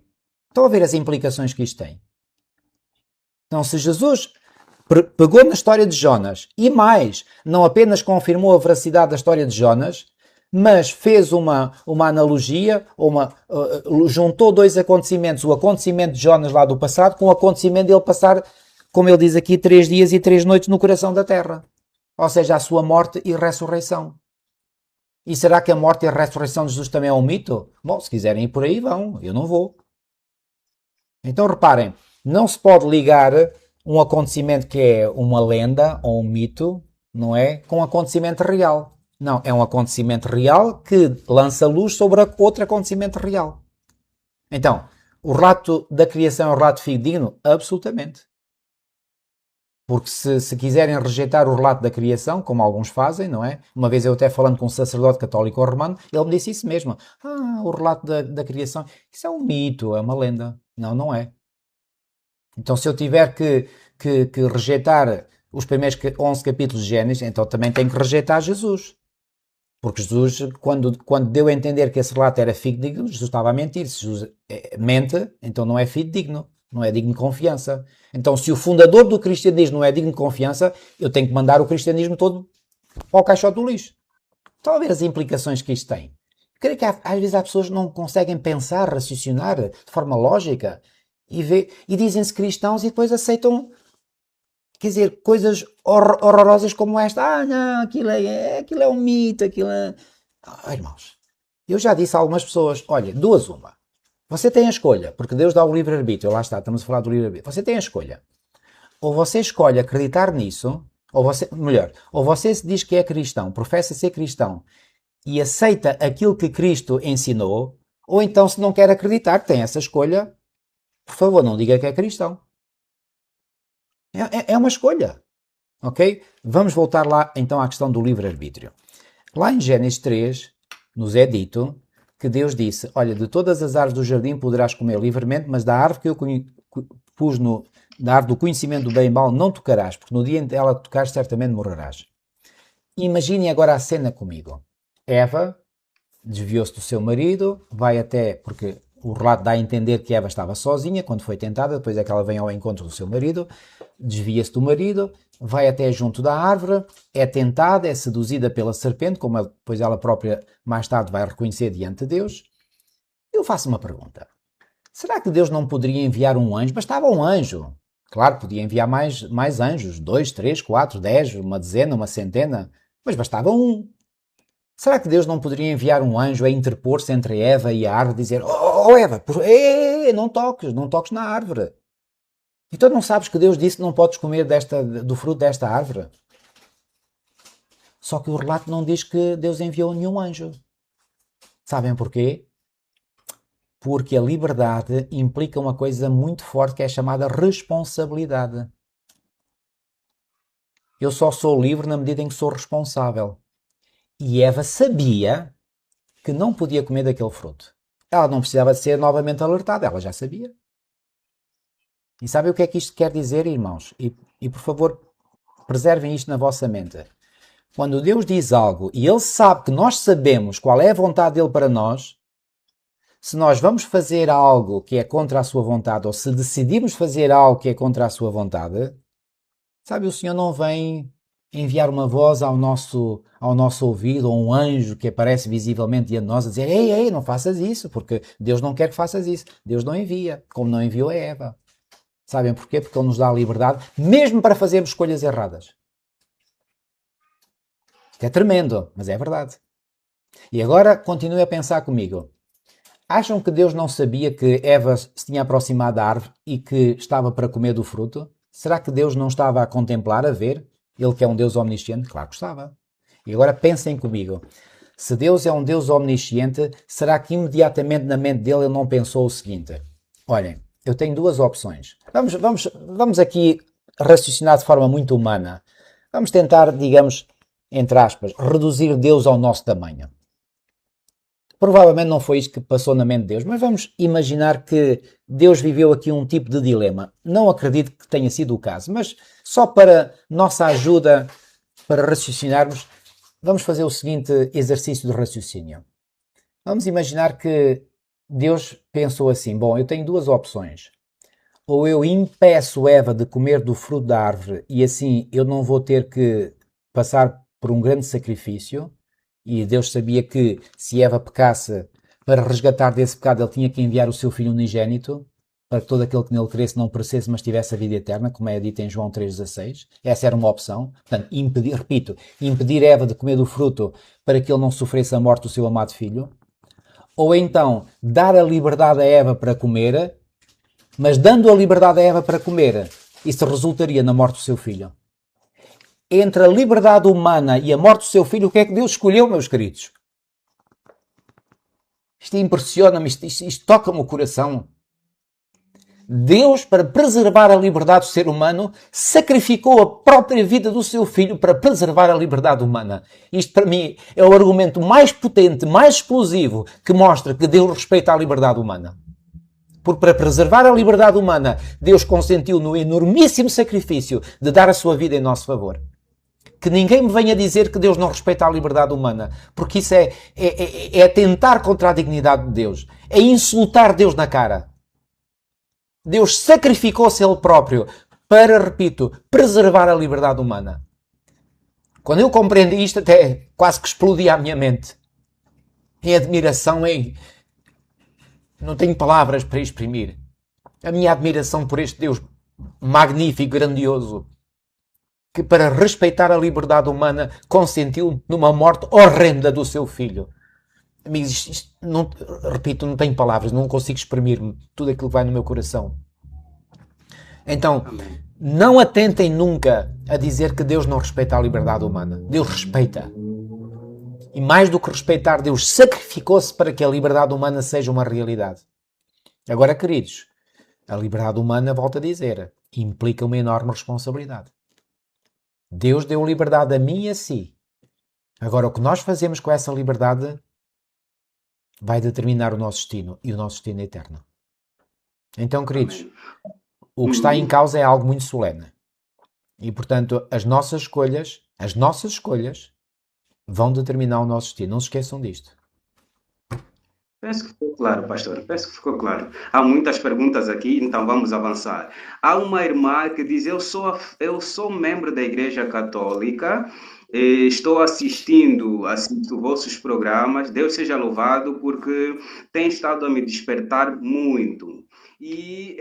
[SPEAKER 4] Estão a ver as implicações que isto tem? Então se Jesus pegou na história de Jonas e mais, não apenas confirmou a veracidade da história de Jonas, mas fez uma analogia, juntou 2 acontecimentos, o acontecimento de Jonas lá do passado com o acontecimento dele passar, como ele diz aqui, 3 dias e 3 noites no coração da terra. Ou seja, a sua morte e ressurreição. E será que a morte e a ressurreição de Jesus também é um mito? Bom, se quiserem ir por aí, vão. Eu não vou. Então, reparem, não se pode ligar um acontecimento que é uma lenda ou um mito, não é, com um acontecimento real. Não, é um acontecimento real que lança luz sobre outro acontecimento real. Então, o relato da criação é um relato fidedigno? Absolutamente. Porque se quiserem rejeitar o relato da criação, como alguns fazem, não é? Uma vez eu até falando com um sacerdote católico romano, ele me disse isso mesmo. O relato da criação, isso é um mito, é uma lenda. Não, não é. Então se eu tiver que rejeitar os primeiros 11 capítulos de Gênesis, então também tenho que rejeitar Jesus. Porque Jesus, quando deu a entender que esse relato era fidedigno, Jesus estava a mentir. Se Jesus mente, então não é fidedigno, não é digno de confiança. Então, se o fundador do cristianismo não é digno de confiança, eu tenho que mandar o cristianismo todo ao caixote do lixo. Estão a ver as implicações que isto tem? Creio que às vezes há pessoas que não conseguem pensar, raciocinar de forma lógica e dizem-se cristãos e depois aceitam, quer dizer, coisas horrorosas como esta. Não, aquilo é um mito, aquilo é... irmãos, eu já disse a algumas pessoas, olha, 2 uma. Você tem a escolha, porque Deus dá o livre-arbítrio, lá está, estamos a falar do livre-arbítrio. Você tem a escolha. Ou você escolhe acreditar nisso, ou você se diz que é cristão, professa ser cristão, e aceita aquilo que Cristo ensinou, ou então se não quer acreditar que tem essa escolha, por favor, não diga que é cristão. É uma escolha, ok? Vamos voltar lá então à questão do livre-arbítrio. Lá em Gênesis 3, nos é dito que Deus disse, olha, de todas as árvores do jardim poderás comer livremente, mas da árvore que eu pus da árvore do conhecimento do bem e mal não tocarás, porque no dia em que ela tocares certamente morrerás. Imagine agora a cena comigo. Eva desviou-se do seu marido, vai até, porque o relato dá a entender que Eva estava sozinha quando foi tentada, depois é que ela vem ao encontro do seu marido, desvia-se do marido, vai até junto da árvore, é tentada, é seduzida pela serpente, como depois ela própria mais tarde vai reconhecer diante de Deus. Eu faço uma pergunta. Será que Deus não poderia enviar um anjo? Bastava um anjo. Claro, podia enviar mais anjos, 2, 3, 4, 10, uma dezena, uma centena, mas bastava um. Será que Deus não poderia enviar um anjo a interpor-se entre Eva e a árvore e dizer, oh Eva, ei, não toques na árvore. Então não sabes que Deus disse que não podes comer do fruto desta árvore? Só que o relato não diz que Deus enviou nenhum anjo. Sabem porquê? Porque a liberdade implica uma coisa muito forte que é chamada responsabilidade. Eu só sou livre na medida em que sou responsável. E Eva sabia que não podia comer daquele fruto. Ela não precisava de ser novamente alertada, ela já sabia. E sabem o que é que isto quer dizer, irmãos? E por favor, preservem isto na vossa mente. Quando Deus diz algo e Ele sabe que nós sabemos qual é a vontade dEle para nós, se nós vamos fazer algo que é contra a sua vontade, ou se decidimos fazer algo que é contra a sua vontade, sabe, o Senhor não vem enviar uma voz ao nosso ouvido, ou um anjo que aparece visivelmente diante de nós a dizer: ei, não faças isso, porque Deus não quer que faças isso. Deus não envia, como não enviou a Eva. Sabem porquê? Porque Ele nos dá a liberdade, mesmo para fazermos escolhas erradas. Isto é tremendo, mas é verdade. E agora continue a pensar comigo. Acham que Deus não sabia que Eva se tinha aproximado da árvore e que estava para comer do fruto? Será que Deus não estava a contemplar, a ver? Ele que é um Deus omnisciente? Claro que estava. E agora pensem comigo. Se Deus é um Deus omnisciente, será que imediatamente na mente dele ele não pensou o seguinte: olhem, eu tenho duas opções. Vamos aqui raciocinar de forma muito humana. Vamos tentar, digamos, entre aspas, reduzir Deus ao nosso tamanho. Provavelmente não foi isto que passou na mente de Deus, mas vamos imaginar que Deus viveu aqui um tipo de dilema. Não acredito que tenha sido o caso, mas só para nossa ajuda, para raciocinarmos, vamos fazer o seguinte exercício de raciocínio. Vamos imaginar que Deus pensou assim: bom, eu tenho duas opções. Ou eu impeço Eva de comer do fruto da árvore e assim eu não vou ter que passar por um grande sacrifício. E Deus sabia que se Eva pecasse, para resgatar desse pecado, ele tinha que enviar o seu filho unigênito, para que todo aquele que nele cresce não perecesse, mas tivesse a vida eterna, como é dito em João 3,16. Essa era uma opção. Portanto, impedir Eva de comer do fruto para que ele não sofresse a morte do seu amado filho. Ou então, dar a liberdade a Eva para comer, mas dando a liberdade a Eva para comer, isso resultaria na morte do seu filho. Entre a liberdade humana e a morte do seu filho, o que é que Deus escolheu, meus queridos? Isto impressiona-me, isto toca-me o coração. Deus, para preservar a liberdade do ser humano, sacrificou a própria vida do seu filho para preservar a liberdade humana. Isto, para mim, é o argumento mais potente, mais explosivo, que mostra que Deus respeita a liberdade humana. Porque para preservar a liberdade humana, Deus consentiu no enormíssimo sacrifício de dar a sua vida em nosso favor. Que ninguém me venha dizer que Deus não respeita a liberdade humana, porque isso é atentar contra a dignidade de Deus, é insultar Deus na cara. Deus sacrificou-se Ele próprio para, repito, preservar a liberdade humana. Quando eu compreendi isto, até quase que explodia a minha mente. Em admiração, não tenho palavras para exprimir a minha admiração por este Deus magnífico, grandioso, que para respeitar a liberdade humana consentiu numa morte horrenda do seu filho. Amigos, repito, não tenho palavras, não consigo exprimir tudo aquilo que vai no meu coração. Então, não atentem nunca a dizer que Deus não respeita a liberdade humana. Deus respeita. E mais do que respeitar, Deus sacrificou-se para que a liberdade humana seja uma realidade. Agora, queridos, a liberdade humana, volto a dizer, implica uma enorme responsabilidade. Deus deu liberdade a mim e a si. Agora, o que nós fazemos com essa liberdade vai determinar o nosso destino, e o nosso destino é eterno. Então, queridos, o que está em causa é algo muito solene. E, portanto, as nossas escolhas vão determinar o nosso destino. Não se esqueçam disto.
[SPEAKER 5] Penso que ficou claro, pastor. Penso que ficou claro. Há muitas perguntas aqui, então vamos avançar. Há uma irmã que diz: eu sou membro da Igreja Católica, estou assisto vossos programas. Deus seja louvado, porque tem estado a me despertar muito. E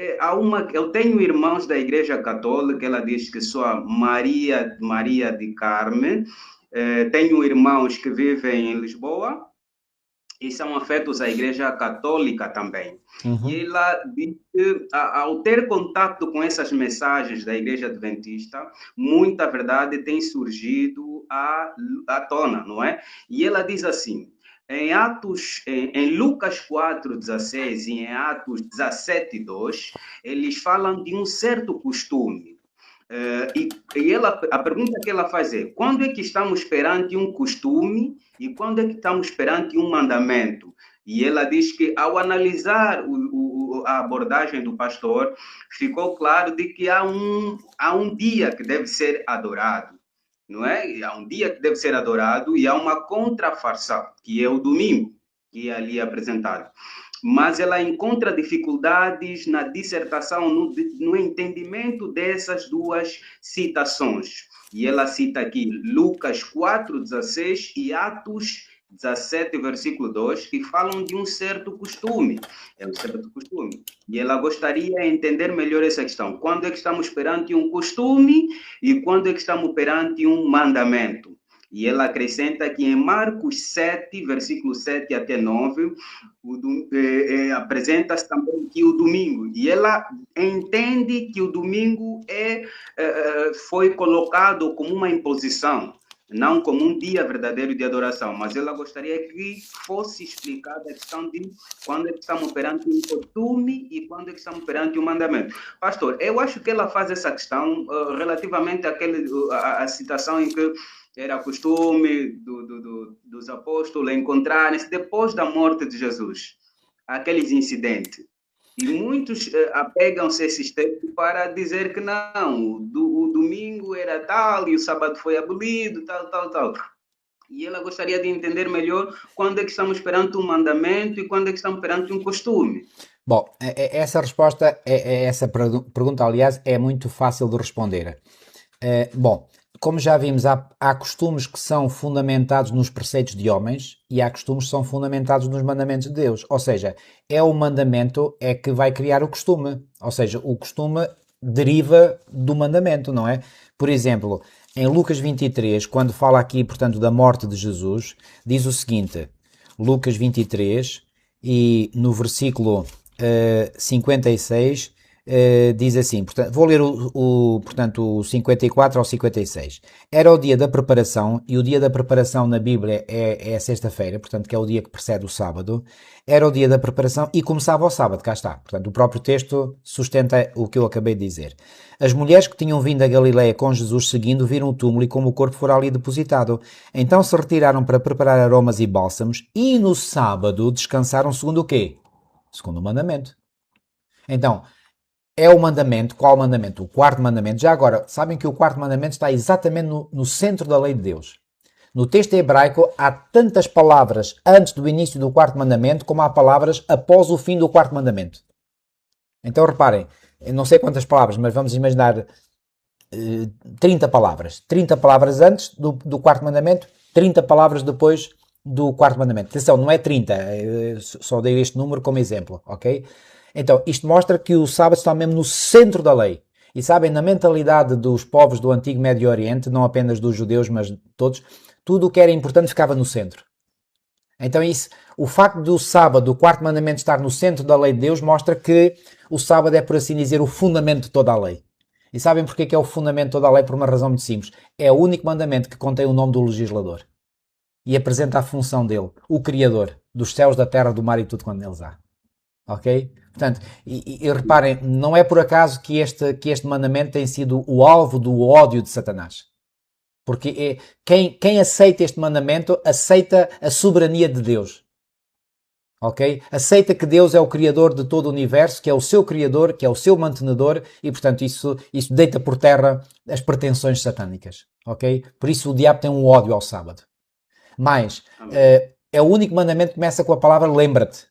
[SPEAKER 5] eu tenho irmãos da Igreja Católica. Ela diz que sou a Maria de Carme. Tenho irmãos que vivem em Lisboa. e são afetos à Igreja Católica também.
[SPEAKER 4] Uhum.
[SPEAKER 5] E ela diz que, ao ter contato com essas mensagens da Igreja Adventista, muita verdade tem surgido à tona, não é? E ela diz assim, em Lucas 4:16 e em Atos 17:2, eles falam de um certo costume. A pergunta que ela faz é: quando é que estamos perante um costume e quando é que estamos perante um mandamento? E ela diz que, ao analisar a abordagem do pastor, ficou claro de que há um dia que deve ser adorado, não é? Há um dia que deve ser adorado e há uma contrafação, que é o domingo, que é ali apresentado. Mas ela encontra dificuldades na dissertação, no entendimento dessas duas citações. E ela cita aqui Lucas 4:16 e Atos 17, versículo 2, que falam de um certo costume. É um certo costume. E ela gostaria de entender melhor essa questão. Quando é que estamos perante um costume e quando é que estamos perante um mandamento? E ela acrescenta que em Marcos 7, versículo 7 até 9, apresenta-se também que o domingo, e ela entende que o domingo foi colocado como uma imposição, não como um dia verdadeiro de adoração, mas ela gostaria que fosse explicada a questão de quando é que estamos perante um costume e quando é que estamos perante um mandamento. Pastor, eu acho que ela faz essa questão relativamente à citação em que era costume dos apóstolos encontrarem-se depois da morte de Jesus, aqueles incidentes. E muitos apegam-se a esses textos para dizer que não, o domingo era tal e o sábado foi abolido, tal. E ela gostaria de entender melhor quando é que estamos perante um mandamento e quando é que estamos perante um costume.
[SPEAKER 4] Bom, essa resposta, essa pergunta, aliás, é muito fácil de responder. Bom, como já vimos, há costumes que são fundamentados nos preceitos de homens e há costumes que são fundamentados nos mandamentos de Deus. Ou seja, é o mandamento que vai criar o costume. Ou seja, o costume deriva do mandamento, não é? Por exemplo, em Lucas 23, quando fala aqui, portanto, da morte de Jesus, diz o seguinte, Lucas 23, e no versículo 56, diz assim, portanto, vou ler portanto, o 54 ao 56. Era o dia da preparação, e o dia da preparação na Bíblia é a sexta-feira, portanto, que é o dia que precede o sábado. Era o dia da preparação e começava o sábado, cá está. Portanto, o próprio texto sustenta o que eu acabei de dizer. As mulheres que tinham vindo a Galileia com Jesus seguindo viram o túmulo e como o corpo fora ali depositado. Então se retiraram para preparar aromas e bálsamos e no sábado descansaram segundo o quê? Segundo o mandamento. Então, é o mandamento. Qual mandamento? O quarto mandamento. Já agora, sabem que o quarto mandamento está exatamente no centro da lei de Deus. No texto hebraico há tantas palavras antes do início do quarto mandamento como há palavras após o fim do quarto mandamento. Então reparem, eu não sei quantas palavras, mas vamos imaginar 30 palavras. 30 palavras antes do quarto mandamento, 30 palavras depois do quarto mandamento. Atenção, não é 30, só dei este número como exemplo, ok? Então, isto mostra que o sábado está mesmo no centro da lei. E sabem, na mentalidade dos povos do antigo Médio Oriente, não apenas dos judeus, mas de todos, tudo o que era importante ficava no centro. Então o facto do sábado, do quarto mandamento, estar no centro da lei de Deus, mostra que o sábado é, por assim dizer, o fundamento de toda a lei. E sabem porquê que é o fundamento de toda a lei? Por uma razão muito simples. É o único mandamento que contém o nome do legislador. E apresenta a função dele, o Criador, dos céus, da terra, do mar e tudo quanto neles há. Ok? Portanto, e reparem, não é por acaso que este mandamento tem sido o alvo do ódio de Satanás. Porque quem aceita este mandamento, aceita a soberania de Deus. Ok? Aceita que Deus é o Criador de todo o universo, que é o seu Criador, que é o seu mantenedor, e portanto isso deita por terra as pretensões satânicas. Ok? Por isso o diabo tem um ódio ao sábado. Mas, é o único mandamento que começa com a palavra lembra-te.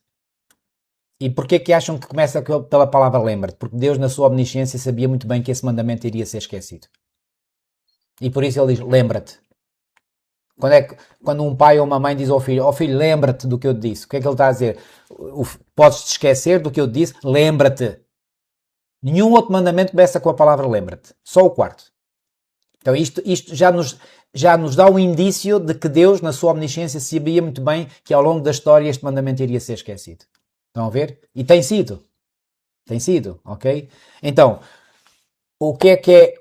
[SPEAKER 4] E porquê que acham que começa pela palavra lembra-te? Porque Deus, na sua omnisciência, sabia muito bem que esse mandamento iria ser esquecido. E por isso ele diz, lembra-te. Quando um pai ou uma mãe diz ao filho, lembra-te do que eu te disse. O que é que ele está a dizer? Podes-te esquecer do que eu te disse? Lembra-te. Nenhum outro mandamento começa com a palavra lembra-te. Só o quarto. Então isto já já nos dá um indício de que Deus, na sua omnisciência, sabia muito bem que ao longo da história este mandamento iria ser esquecido. Estão a ver? E tem sido. Tem sido, ok? Então, o que é que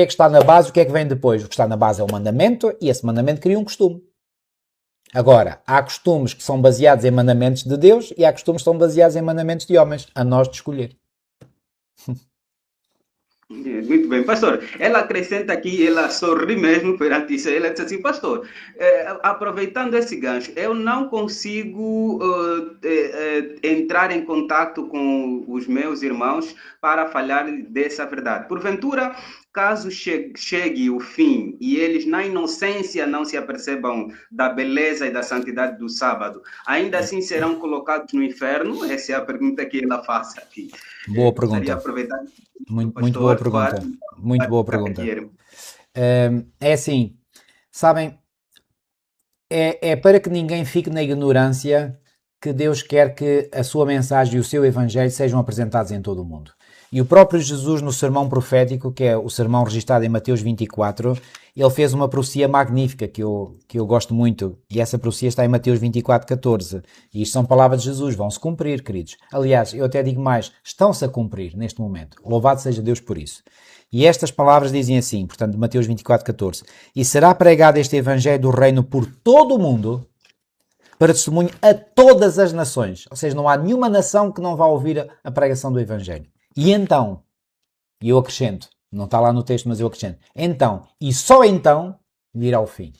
[SPEAKER 4] está na base, o que é que vem depois? O que está na base é o mandamento, e esse mandamento cria um costume. Agora, há costumes que são baseados em mandamentos de Deus e há costumes que são baseados em mandamentos de homens. A nós de escolher.
[SPEAKER 5] Muito bem, pastor. Ela acrescenta aqui, ela sorri mesmo perante isso. Ela diz assim, pastor, aproveitando esse gancho, eu não consigo entrar em contato com os meus irmãos para falar dessa verdade. Porventura, caso chegue o fim e eles na inocência não se apercebam da beleza e da santidade do sábado, ainda assim serão colocados no inferno? Essa é a pergunta que ela faz aqui.
[SPEAKER 4] Boa pergunta. Muito boa pergunta. Muito boa pergunta. É assim, sabem, é para que ninguém fique na ignorância que Deus quer que a sua mensagem e o seu evangelho sejam apresentados em todo o mundo. E o próprio Jesus, no sermão profético, que é o sermão registrado em Mateus 24, ele fez uma profecia magnífica que eu gosto muito, e essa profecia está em Mateus 24, 14. E isto são palavras de Jesus, vão-se cumprir, queridos. Aliás, eu até digo mais, estão-se a cumprir neste momento. Louvado seja Deus por isso. E estas palavras dizem assim, portanto, de Mateus 24, 14. E será pregado este evangelho do reino por todo o mundo, para testemunho a todas as nações. Ou seja, não há nenhuma nação que não vá ouvir a pregação do evangelho. E então, e eu acrescento, não está lá no texto, mas eu acrescento, então, e só então, virá o fim.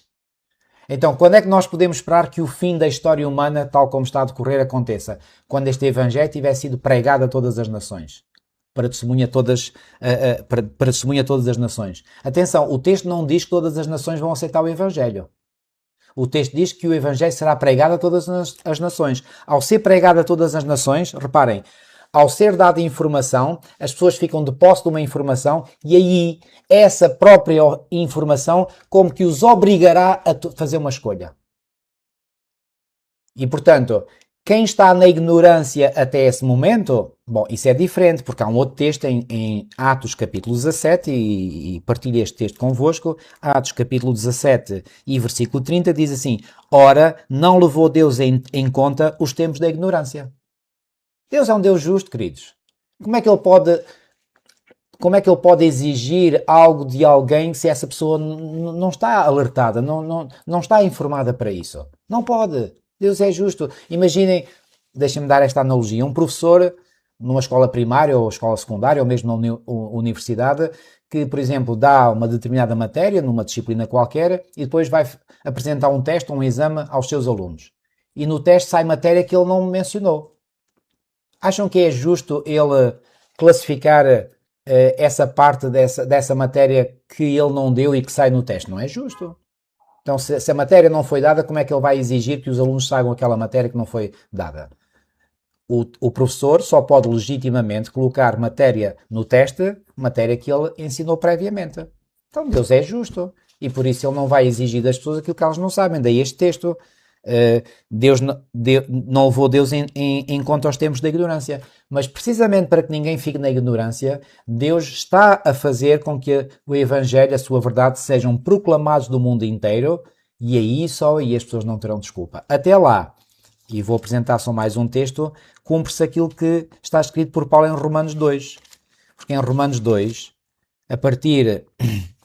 [SPEAKER 4] Então, quando é que nós podemos esperar que o fim da história humana, tal como está a decorrer, aconteça? Quando este evangelho tiver sido pregado a todas as nações. Para testemunho a todas as nações. Atenção, o texto não diz que todas as nações vão aceitar o evangelho. O texto diz que o evangelho será pregado a todas as nações. Ao ser pregado a todas as nações, reparem, ao ser dada informação, as pessoas ficam de posse de uma informação e aí essa própria informação como que os obrigará a fazer uma escolha. E, portanto, quem está na ignorância até esse momento, bom, isso é diferente, porque há um outro texto em Atos capítulo 17, e partilho este texto convosco, Atos capítulo 17 e versículo 30, diz assim, ora, não levou Deus em conta os tempos da ignorância. Deus é um Deus justo, queridos. Como é que ele pode exigir algo de alguém se essa pessoa não está alertada, não está informada para isso? Não pode. Deus é justo. Imaginem, deixem-me dar esta analogia, um professor numa escola primária ou escola secundária ou mesmo na universidade que, por exemplo, dá uma determinada matéria numa disciplina qualquer e depois vai apresentar um teste, um exame aos seus alunos. E no teste sai matéria que ele não mencionou. Acham que é justo ele classificar essa parte dessa matéria que ele não deu e que sai no teste? Não é justo. Então, se a matéria não foi dada, como é que ele vai exigir que os alunos saibam aquela matéria que não foi dada? O professor só pode legitimamente colocar matéria no teste, matéria que ele ensinou previamente. Então, Deus é justo. E por isso ele não vai exigir das pessoas aquilo que elas não sabem. Daí este texto. Deus não levou Deus em conta aos tempos da ignorância, mas precisamente para que ninguém fique na ignorância, Deus está a fazer com que o Evangelho, a sua verdade, sejam proclamados do mundo inteiro e aí só aí as pessoas não terão desculpa. Até lá, e vou apresentar só mais um texto, cumpre-se aquilo que está escrito por Paulo em Romanos 2, porque em Romanos 2, a partir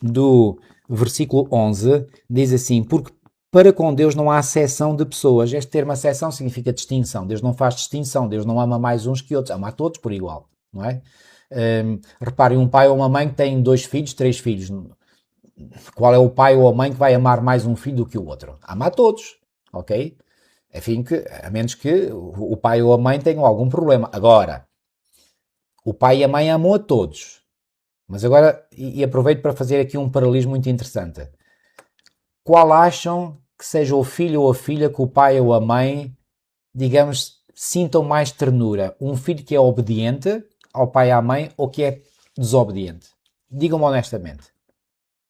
[SPEAKER 4] do versículo 11, diz assim, porque para com Deus não há acepção de pessoas. Este termo acepção significa distinção. Deus não faz distinção. Deus não ama mais uns que outros. Ama a todos por igual, não é? Reparem, um pai ou uma mãe que têm 2 filhos, 3 filhos. Qual é o pai ou a mãe que vai amar mais um filho do que o outro? Ama a todos, ok? Enfim, a menos que o pai ou a mãe tenham algum problema. Agora, o pai e a mãe amam a todos. Mas agora, e aproveito para fazer aqui um paralelismo muito interessante. Qual acham que seja o filho ou a filha que o pai ou a mãe, digamos, sintam mais ternura? Um filho que é obediente ao pai e à mãe ou que é desobediente? Digam-me honestamente.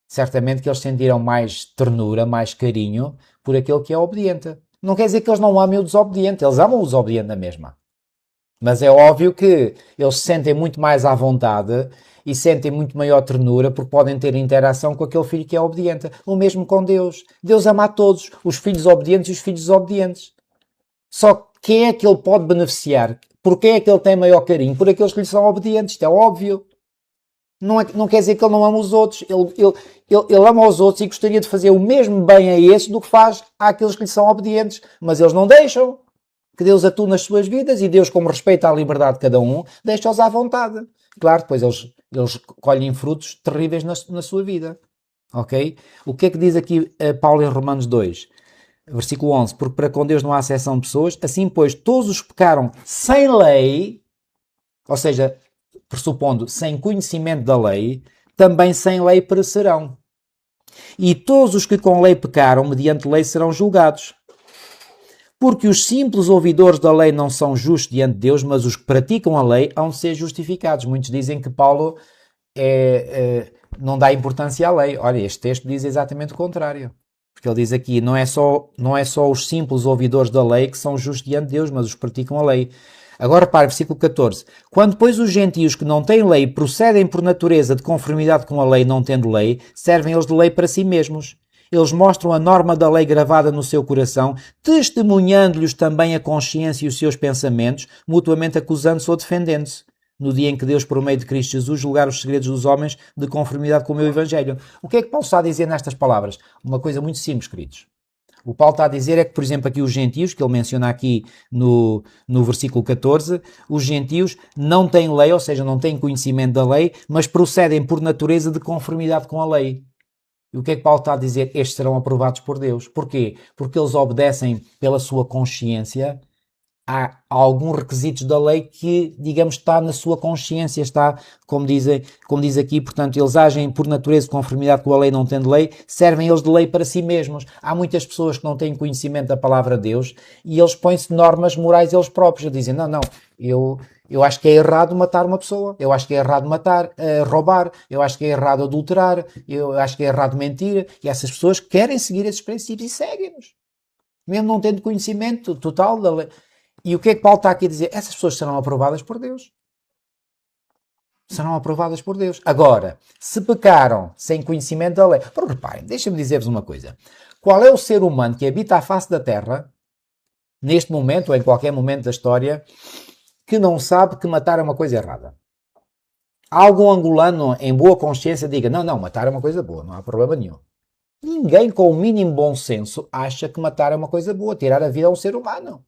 [SPEAKER 4] Certamente que eles sentirão mais ternura, mais carinho por aquele que é obediente. Não quer dizer que eles não amem o desobediente. Eles amam o desobediente na mesma. Mas é óbvio que eles se sentem muito mais à vontade e sentem muito maior ternura porque podem ter interação com aquele filho que é obediente. O mesmo com Deus. Deus ama a todos, os filhos obedientes e os filhos desobedientes. Só quem é que ele pode beneficiar? Por quem é que ele tem maior carinho? Por aqueles que lhe são obedientes. Isto é óbvio. Não quer dizer que ele não ama os outros. Ele ama os outros e gostaria de fazer o mesmo bem a esses do que faz àqueles que lhe são obedientes. Mas eles não deixam. Que Deus atua nas suas vidas e Deus, como respeita a liberdade de cada um, deixa-os à vontade. Claro, depois eles colhem frutos terríveis na sua vida. Ok? O que é que diz aqui Paulo em Romanos 2? Versículo 11. Porque para com Deus não há exceção de pessoas, assim pois todos os que pecaram sem lei, ou seja, pressupondo sem conhecimento da lei, também sem lei perecerão. E todos os que com lei pecaram, mediante lei serão julgados. Porque os simples ouvidores da lei não são justos diante de Deus, mas os que praticam a lei hão de ser justificados. Muitos dizem que Paulo não dá importância à lei. Olha, este texto diz exatamente o contrário. Porque ele diz aqui, não é só os simples ouvidores da lei que são justos diante de Deus, mas os que praticam a lei. Agora repare, versículo 14. Quando, pois, os gentios que não têm lei procedem por natureza de conformidade com a lei, não tendo lei, servem eles de lei para si mesmos. Eles mostram a norma da lei gravada no seu coração, testemunhando-lhes também a consciência e os seus pensamentos, mutuamente acusando-se ou defendendo-se. No dia em que Deus, por meio de Cristo Jesus, julgar os segredos dos homens de conformidade com o meu Evangelho. O que é que Paulo está a dizer nestas palavras? Uma coisa muito simples, queridos. O Paulo está a dizer é que, por exemplo, aqui os gentios, que ele menciona aqui no versículo 14, os gentios não têm lei, ou seja, não têm conhecimento da lei, mas procedem por natureza de conformidade com a lei. E o que é que Paulo está a dizer? Estes serão aprovados por Deus. Porquê? Porque eles obedecem pela sua consciência a alguns requisitos da lei que, digamos, está na sua consciência, está, como diz aqui, portanto, eles agem por natureza de conformidade com a lei, não tendo lei, servem eles de lei para si mesmos. Há muitas pessoas que não têm conhecimento da palavra de Deus e eles põem-se normas morais eles próprios, dizem, não, eu acho que é errado matar uma pessoa, eu acho que é errado roubar, eu acho que é errado adulterar, eu acho que é errado mentir, e essas pessoas querem seguir esses princípios e seguem-nos, mesmo não tendo conhecimento total da lei. E o que é que Paulo está aqui a dizer? Essas pessoas serão aprovadas por Deus. Serão aprovadas por Deus. Agora, se pecaram sem conhecimento da lei... Pero reparem, deixem-me dizer-vos uma coisa. Qual é o ser humano que habita a face da Terra, neste momento ou em qualquer momento da história, que não sabe que matar é uma coisa errada? Há algum angolano em boa consciência diga, não, matar é uma coisa boa, não há problema nenhum. Ninguém com o mínimo bom senso acha que matar é uma coisa boa, tirar a vida a um ser humano.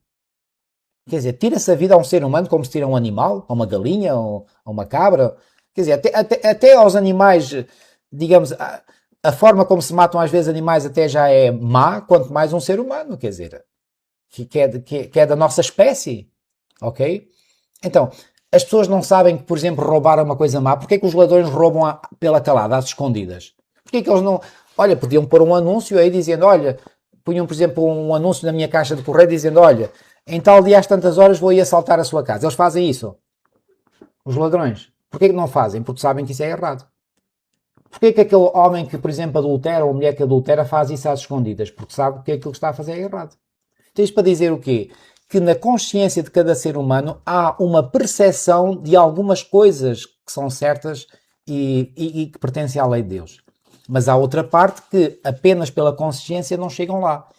[SPEAKER 4] Quer dizer, tira-se a vida a um ser humano como se tira um animal, a uma galinha, ou a uma cabra. Quer dizer, até aos animais, digamos, a forma como se matam às vezes animais até já é má, quanto mais um ser humano, quer dizer, que é da nossa espécie, ok? Então, as pessoas não sabem que, por exemplo, roubar é uma coisa má. Porquê que os ladrões roubam pela calada, às escondidas? Porquê que eles não... Olha, podiam pôr um anúncio aí dizendo, olha, punham, por exemplo, um anúncio na minha caixa de correio dizendo, olha, em tal dia às tantas horas vou ir assaltar a sua casa. Eles fazem isso. Os ladrões. Porquê que não fazem? Porque sabem que isso é errado. Porquê que aquele homem que, por exemplo, adultera ou mulher que adultera faz isso às escondidas? Porque sabe que aquilo que está a fazer é errado. Então isto para dizer o quê? Que na consciência de cada ser humano há uma percepção de algumas coisas que são certas e que pertencem à lei de Deus. Mas há outra parte que apenas pela consciência não chegam lá.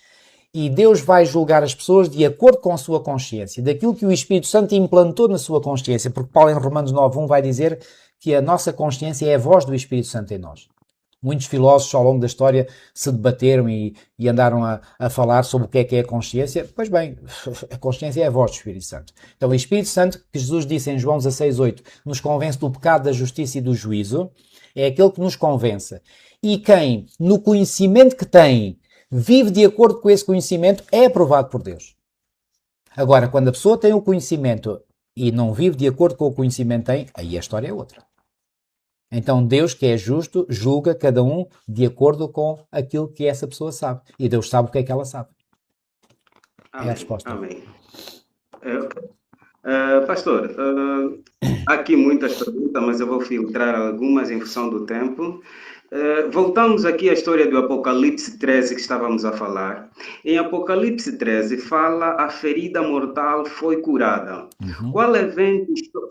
[SPEAKER 4] E Deus vai julgar as pessoas de acordo com a sua consciência, daquilo que o Espírito Santo implantou na sua consciência, porque Paulo em Romanos 9:1 vai dizer que a nossa consciência é a voz do Espírito Santo em nós. Muitos filósofos ao longo da história se debateram e andaram a falar sobre o que é a consciência. Pois bem, a consciência é a voz do Espírito Santo. Então o Espírito Santo, que Jesus disse em João 16:8, nos convence do pecado, da justiça e do juízo, é aquele que nos convence. E quem, no conhecimento que tem, vive de acordo com esse conhecimento, é aprovado por Deus. Agora, quando a pessoa tem o conhecimento e não vive de acordo com o conhecimento que tem, aí a história é outra. Então Deus, que é justo, julga cada um de acordo com aquilo que essa pessoa sabe. E Deus sabe o que é que ela sabe.
[SPEAKER 5] Amém.
[SPEAKER 4] É a resposta.
[SPEAKER 5] Amém. Pastor, há aqui muitas perguntas, mas eu vou filtrar algumas em função do tempo. Voltamos aqui à história do Apocalipse 13 que estávamos a falar. Em Apocalipse 13 fala a ferida mortal foi curada.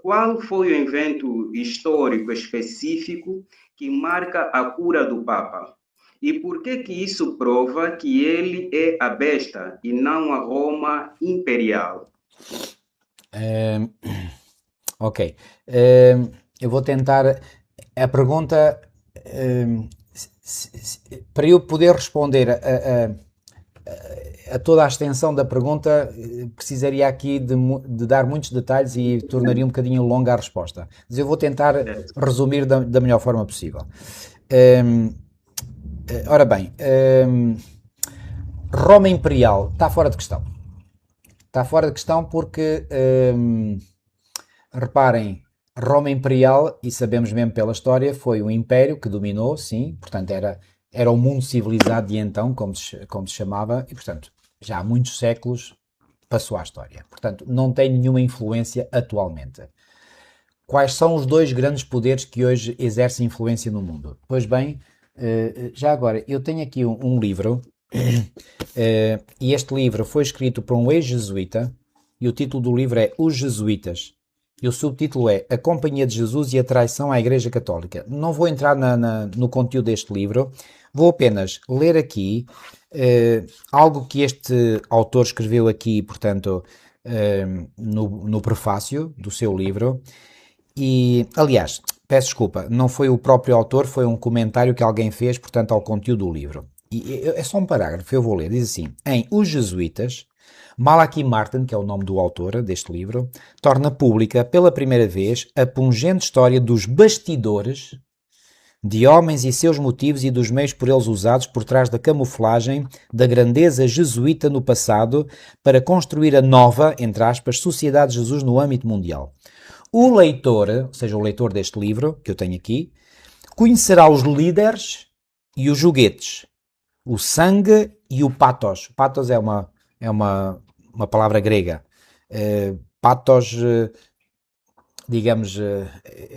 [SPEAKER 5] Qual foi o evento histórico específico que marca a cura do Papa? E por que isso prova que ele é a besta e não a Roma imperial?
[SPEAKER 4] Ok. Eu vou tentar. A pergunta. Para eu poder responder a toda a extensão da pergunta, precisaria aqui de dar muitos detalhes e tornaria um bocadinho longa a resposta. Mas eu vou tentar resumir da melhor forma possível. Ora bem, Roma Imperial está fora de questão. Está fora de questão porque, reparem, Roma Imperial, e sabemos mesmo pela história, foi um império que dominou, sim, portanto era o mundo civilizado de então, como se chamava, e portanto já há muitos séculos passou a história. Portanto, não tem nenhuma influência atualmente. Quais são os dois grandes poderes que hoje exercem influência no mundo? Pois bem, já agora, eu tenho aqui um livro, e este livro foi escrito por um ex-jesuíta, e o título do livro é Os Jesuítas. E o subtítulo é A Companhia de Jesus e a Traição à Igreja Católica. Não vou entrar no conteúdo deste livro, vou apenas ler aqui algo que este autor escreveu aqui, portanto, no prefácio do seu livro. E, aliás, peço desculpa, não foi o próprio autor, foi um comentário que alguém fez, portanto, ao conteúdo do livro. E é só um parágrafo, eu vou ler. Diz assim: em Os Jesuítas, Malachi Martin, que é o nome do autor deste livro, torna pública pela primeira vez a pungente história dos bastidores de homens e seus motivos e dos meios por eles usados por trás da camuflagem da grandeza jesuíta no passado para construir a nova, entre aspas, Sociedade de Jesus no âmbito mundial. O leitor, ou seja, o leitor deste livro, que eu tenho aqui, conhecerá os líderes e os joguetes, o sangue e o pathos. Pathos é uma palavra grega. Pathos, digamos,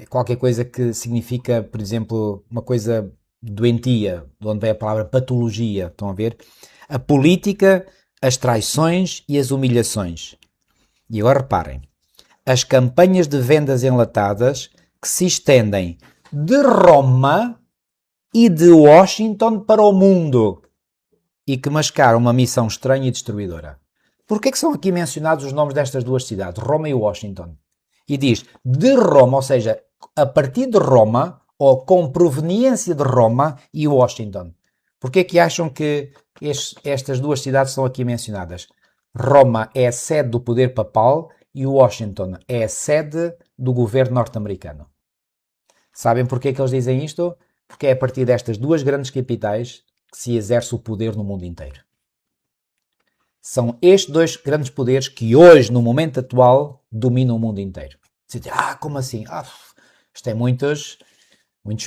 [SPEAKER 4] qualquer coisa que significa, por exemplo, uma coisa doentia, de onde vem a palavra patologia, estão a ver? A política, as traições e as humilhações. E agora reparem, as campanhas de vendas enlatadas que se estendem de Roma e de Washington para o mundo e que mascaram uma missão estranha e destruidora. Por que é que são aqui mencionados os nomes destas duas cidades, Roma e Washington? E diz de Roma, ou seja, a partir de Roma, ou com proveniência de Roma e Washington. Por que é que acham que estas duas cidades são aqui mencionadas? Roma é a sede do poder papal e Washington é a sede do governo norte-americano. Sabem por que é que eles dizem isto? Porque é a partir destas duas grandes capitais que se exerce o poder no mundo inteiro. São estes dois grandes poderes que hoje, no momento atual, dominam o mundo inteiro. Você diz, como assim? Isto tem muitos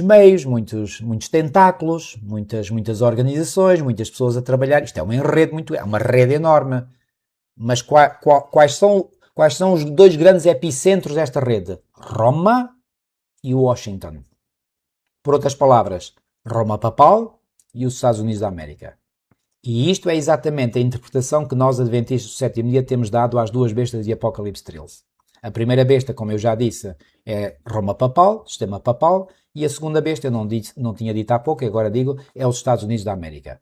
[SPEAKER 4] meios, muitos tentáculos, muitas organizações, muitas pessoas a trabalhar. Isto é uma rede é uma rede enorme. Mas quais são os dois grandes epicentros desta rede? Roma e Washington. Por outras palavras, Roma papal e os Estados Unidos da América. E isto é exatamente a interpretação que nós, adventistas do sétimo dia, temos dado às duas bestas de Apocalipse 13. A primeira besta, como eu já disse, é Roma papal, sistema papal, e a segunda besta, eu não tinha dito há pouco, agora digo, é os Estados Unidos da América.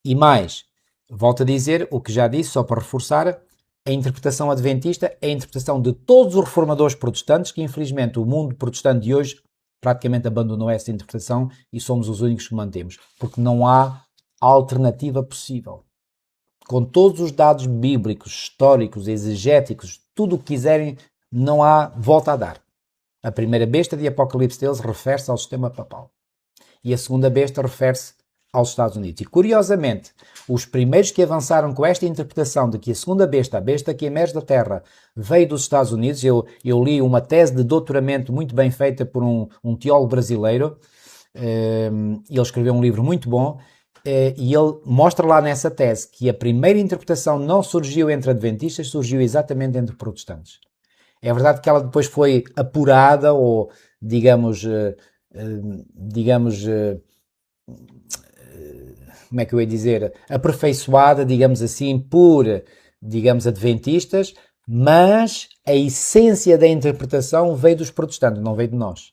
[SPEAKER 4] E mais, volto a dizer o que já disse, só para reforçar, a interpretação adventista é a interpretação de todos os reformadores protestantes, que infelizmente o mundo protestante de hoje praticamente abandonou essa interpretação e somos os únicos que mantemos, porque não há alternativa possível. Com todos os dados bíblicos, históricos, exegéticos, tudo o que quiserem, não há volta a dar. A primeira besta de Apocalipse 13 refere-se ao sistema papal. E a segunda besta refere-se aos Estados Unidos. E, curiosamente, os primeiros que avançaram com esta interpretação de que a segunda besta, a besta que emerge da Terra, veio dos Estados Unidos, eu li uma tese de doutoramento muito bem feita por um teólogo brasileiro, ele escreveu um livro muito bom, e ele mostra lá nessa tese que a primeira interpretação não surgiu entre adventistas, surgiu exatamente entre protestantes. É verdade que ela depois foi apurada ou, digamos, digamos, como é que eu ia dizer, aperfeiçoada, digamos assim, por, digamos, adventistas, mas a essência da interpretação veio dos protestantes, não veio de nós.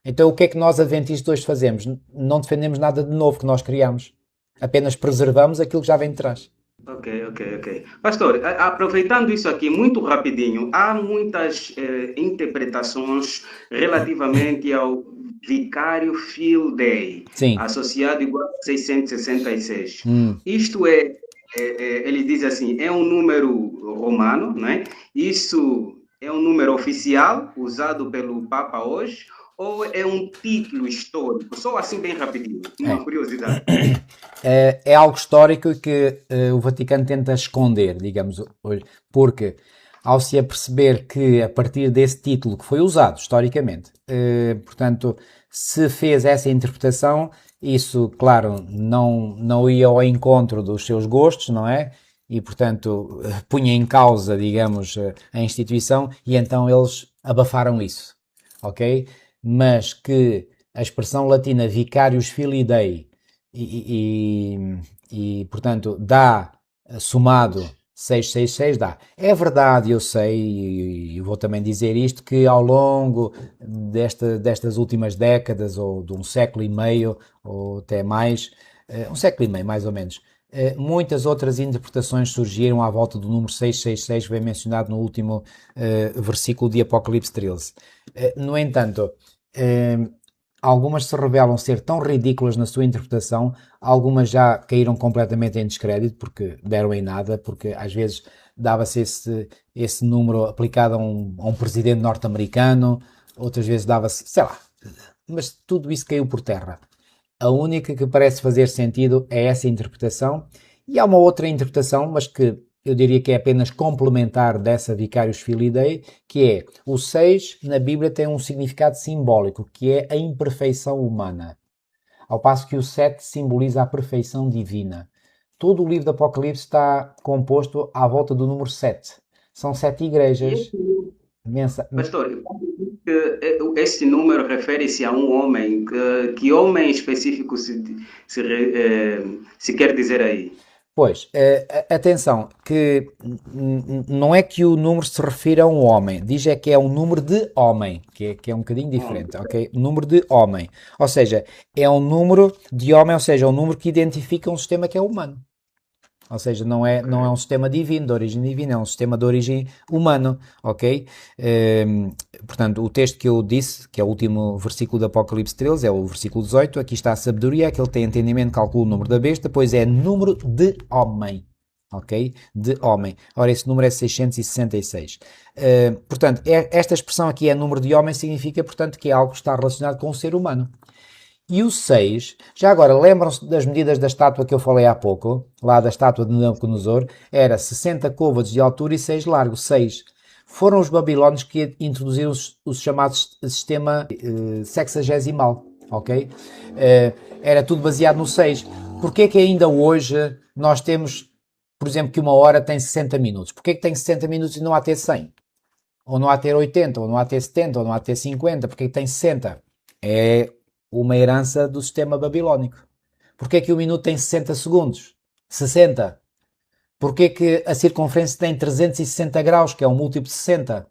[SPEAKER 4] Então o que é que nós adventistas hoje fazemos? Não defendemos nada de novo que nós criamos, apenas preservamos aquilo que já vem de trás.
[SPEAKER 5] Ok. Pastor, aproveitando isso aqui, muito rapidinho, há muitas interpretações relativamente ao Vicário Field Day,
[SPEAKER 4] Sim.
[SPEAKER 5] associado igual a 666. Isto ele diz assim, é um número romano, né? Isso é um número oficial usado pelo Papa hoje, ou é um título histórico? Só assim bem rapidinho, uma curiosidade.
[SPEAKER 4] É algo histórico que o Vaticano tenta esconder, digamos, hoje, porque ao se aperceber que a partir desse título que foi usado historicamente, portanto, se fez essa interpretação, isso, claro, não ia ao encontro dos seus gostos, não é? E, portanto, punha em causa, digamos, a instituição, e então eles abafaram isso, ok? Mas que a expressão latina Vicarius Filii Dei e, portanto, dá somado 666, dá. É verdade, eu sei, e vou também dizer isto, que ao longo destas últimas décadas, ou de um século e meio, ou até mais, um século e meio, mais ou menos, muitas outras interpretações surgiram à volta do número 666, que vem mencionado no último versículo de Apocalipse 13. No entanto, algumas se revelam ser tão ridículas na sua interpretação, algumas já caíram completamente em descrédito, porque deram em nada, porque às vezes dava-se esse número aplicado a um presidente norte-americano, outras vezes dava-se, sei lá, mas tudo isso caiu por terra. A única que parece fazer sentido é essa interpretação, e há uma outra interpretação, mas que eu diria que é apenas complementar dessa Vicarius Filii Dei, que é o 6 na Bíblia tem um significado simbólico, que é a imperfeição humana, ao passo que o 7 simboliza a perfeição divina. Todo o livro do Apocalipse está composto à volta do número 7. São 7 igrejas.
[SPEAKER 5] Pastor, este número refere-se a um homem. Que homem específico se quer dizer aí?
[SPEAKER 4] Pois, atenção, que não é que o número se refira a um homem, diz é que é um número de homem, que é um bocadinho diferente, ok? Número de homem, ou seja, é um número de homem, ou seja, é um número que identifica um sistema que é humano. Ou seja, não é um sistema divino, de origem divina, é um sistema de origem humano, ok? Portanto, o texto que eu disse, que é o último versículo do Apocalipse 13, é o versículo 18, aqui está a sabedoria, aquele que tem entendimento, calcula o número da besta, pois é número de homem, ok? De homem. Ora, esse número é 666. Portanto, esta expressão aqui é número de homem, significa, portanto, que é algo que está relacionado com o ser humano. E o 6, já agora, lembram-se das medidas da estátua que eu falei há pouco? Lá da estátua de Nabucodonosor, era 60 côvados de altura e 6 largo, 6. Foram os babilónios que introduziram os chamados sistema sexagesimal, ok? Era tudo baseado no 6. Porquê é que ainda hoje nós temos, por exemplo, que uma hora tem 60 minutos? Porquê é que tem 60 minutos e não há ter 100? Ou não há ter 80, ou não há ter 70, ou não há ter 50? Porquê é que tem 60? É uma herança do sistema babilónico. Porquê é que o minuto tem 60 segundos? 60. Porquê é que a circunferência tem 360 graus, que é um múltiplo de 60?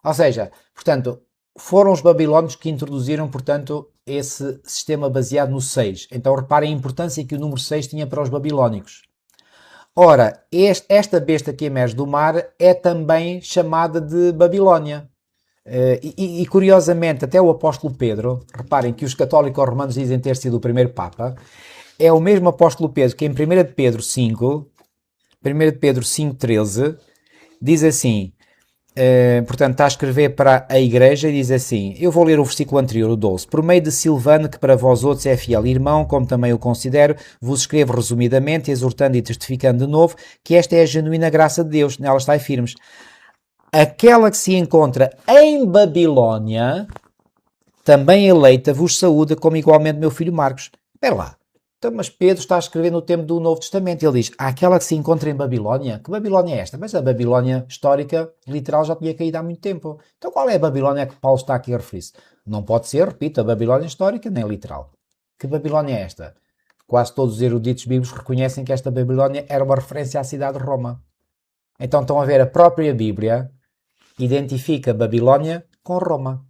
[SPEAKER 4] Ou seja, portanto, foram os babilónios que introduziram, portanto, esse sistema baseado no 6. Então reparem a importância que o número 6 tinha para os babilónicos. Ora, esta besta que emerge do mar é também chamada de Babilónia. E curiosamente, até o apóstolo Pedro, reparem que os católicos romanos dizem ter sido o primeiro Papa, é o mesmo apóstolo Pedro que em 1 de Pedro 5:13, diz assim, portanto está a escrever para a igreja e diz assim, eu vou ler o versículo anterior, o 12, por meio de Silvano, que para vós outros é fiel irmão, como também o considero, vos escrevo resumidamente, exortando e testificando de novo, que esta é a genuína graça de Deus, nela estáis firmes. Aquela que se encontra em Babilónia, também eleita, vos saúda, como igualmente meu filho Marcos. Espera lá, Então, mas Pedro está a escrever no tempo do Novo Testamento. Ele diz, há aquela que se encontra em Babilónia. Que Babilónia é esta? Mas a Babilónia histórica, literal, já tinha caído há muito tempo. Então qual é a Babilónia que Paulo está aqui a referir-se? Não pode ser, repito, a Babilónia histórica nem literal. Que Babilónia é esta? Quase todos os eruditos bíblicos reconhecem que esta Babilónia era uma referência à cidade de Roma. Então estão a ver, a própria Bíblia identifica Babilónia com Roma.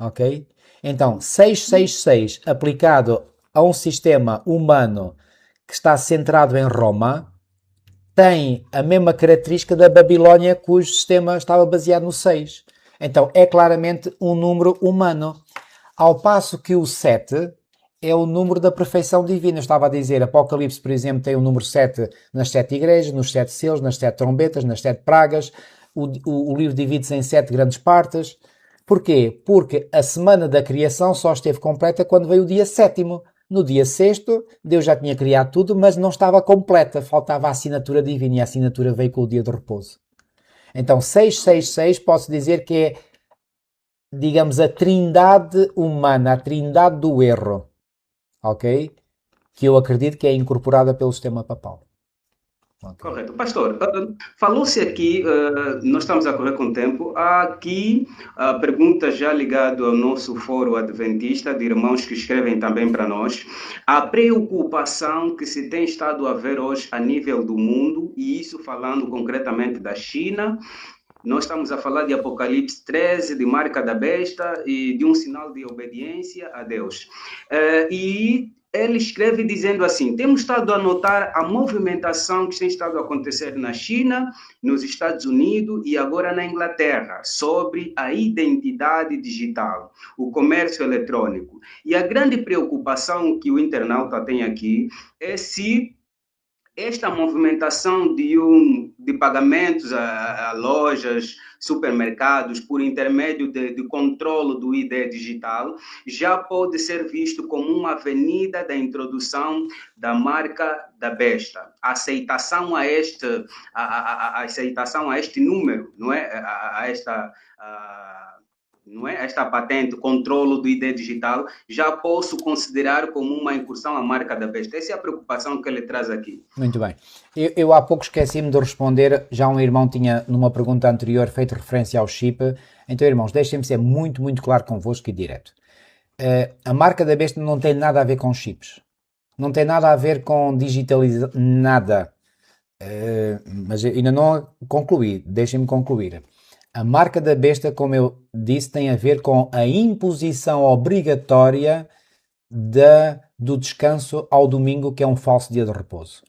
[SPEAKER 4] Ok? Então, 666 aplicado a um sistema humano que está centrado em Roma tem a mesma característica da Babilónia, cujo sistema estava baseado no 6. Então, é claramente um número humano. Ao passo que o 7 é o número da perfeição divina. Eu estava a dizer, Apocalipse, por exemplo, tem o número 7 nas 7 igrejas, nos 7 selos, nas 7 trombetas, nas 7 pragas. O livro divide-se em 7 grandes partes. Porquê? Porque a semana da criação só esteve completa quando veio o dia 7º. No dia 6º, Deus já tinha criado tudo, mas não estava completa. Faltava a assinatura divina e a assinatura veio com o dia de repouso. Então, 666 posso dizer que é, digamos, a trindade humana, a trindade do erro. Ok? Que eu acredito que é incorporada pelo sistema papal. Okay.
[SPEAKER 5] Correto. Pastor, falou-se aqui, nós estamos a correr com o tempo, há aqui perguntas já ligadas ao nosso fórum adventista, de irmãos que escrevem também para nós, a preocupação que se tem estado a ver hoje a nível do mundo, e isso falando concretamente da China. Nós estamos a falar de Apocalipse 13, de marca da besta e de um sinal de obediência a Deus. E ele escreve dizendo assim, temos estado a notar a movimentação que tem estado a acontecer na China, nos Estados Unidos e agora na Inglaterra, sobre a identidade digital, o comércio eletrônico. E a grande preocupação que o internauta tem aqui é se esta movimentação de pagamentos a lojas, supermercados, por intermédio de controle do ID digital, já pode ser visto como uma avenida da introdução da marca da besta. A aceitação a este número, não é? Não é? Esta patente, controle do ID digital, já posso considerar como uma incursão à marca da besta. Essa é a preocupação que ele traz aqui.
[SPEAKER 4] Muito bem. Eu há pouco esqueci-me de responder, já um irmão tinha, numa pergunta anterior, feito referência ao chip. Então, irmãos, deixem-me ser muito, muito claro convosco e direto. A marca da besta não tem nada a ver com chips. Não tem nada a ver com digitalização, nada. Mas ainda não concluí, deixem-me concluir. A marca da besta, como eu disse, tem a ver com a imposição obrigatória do descanso ao domingo, que é um falso dia de repouso.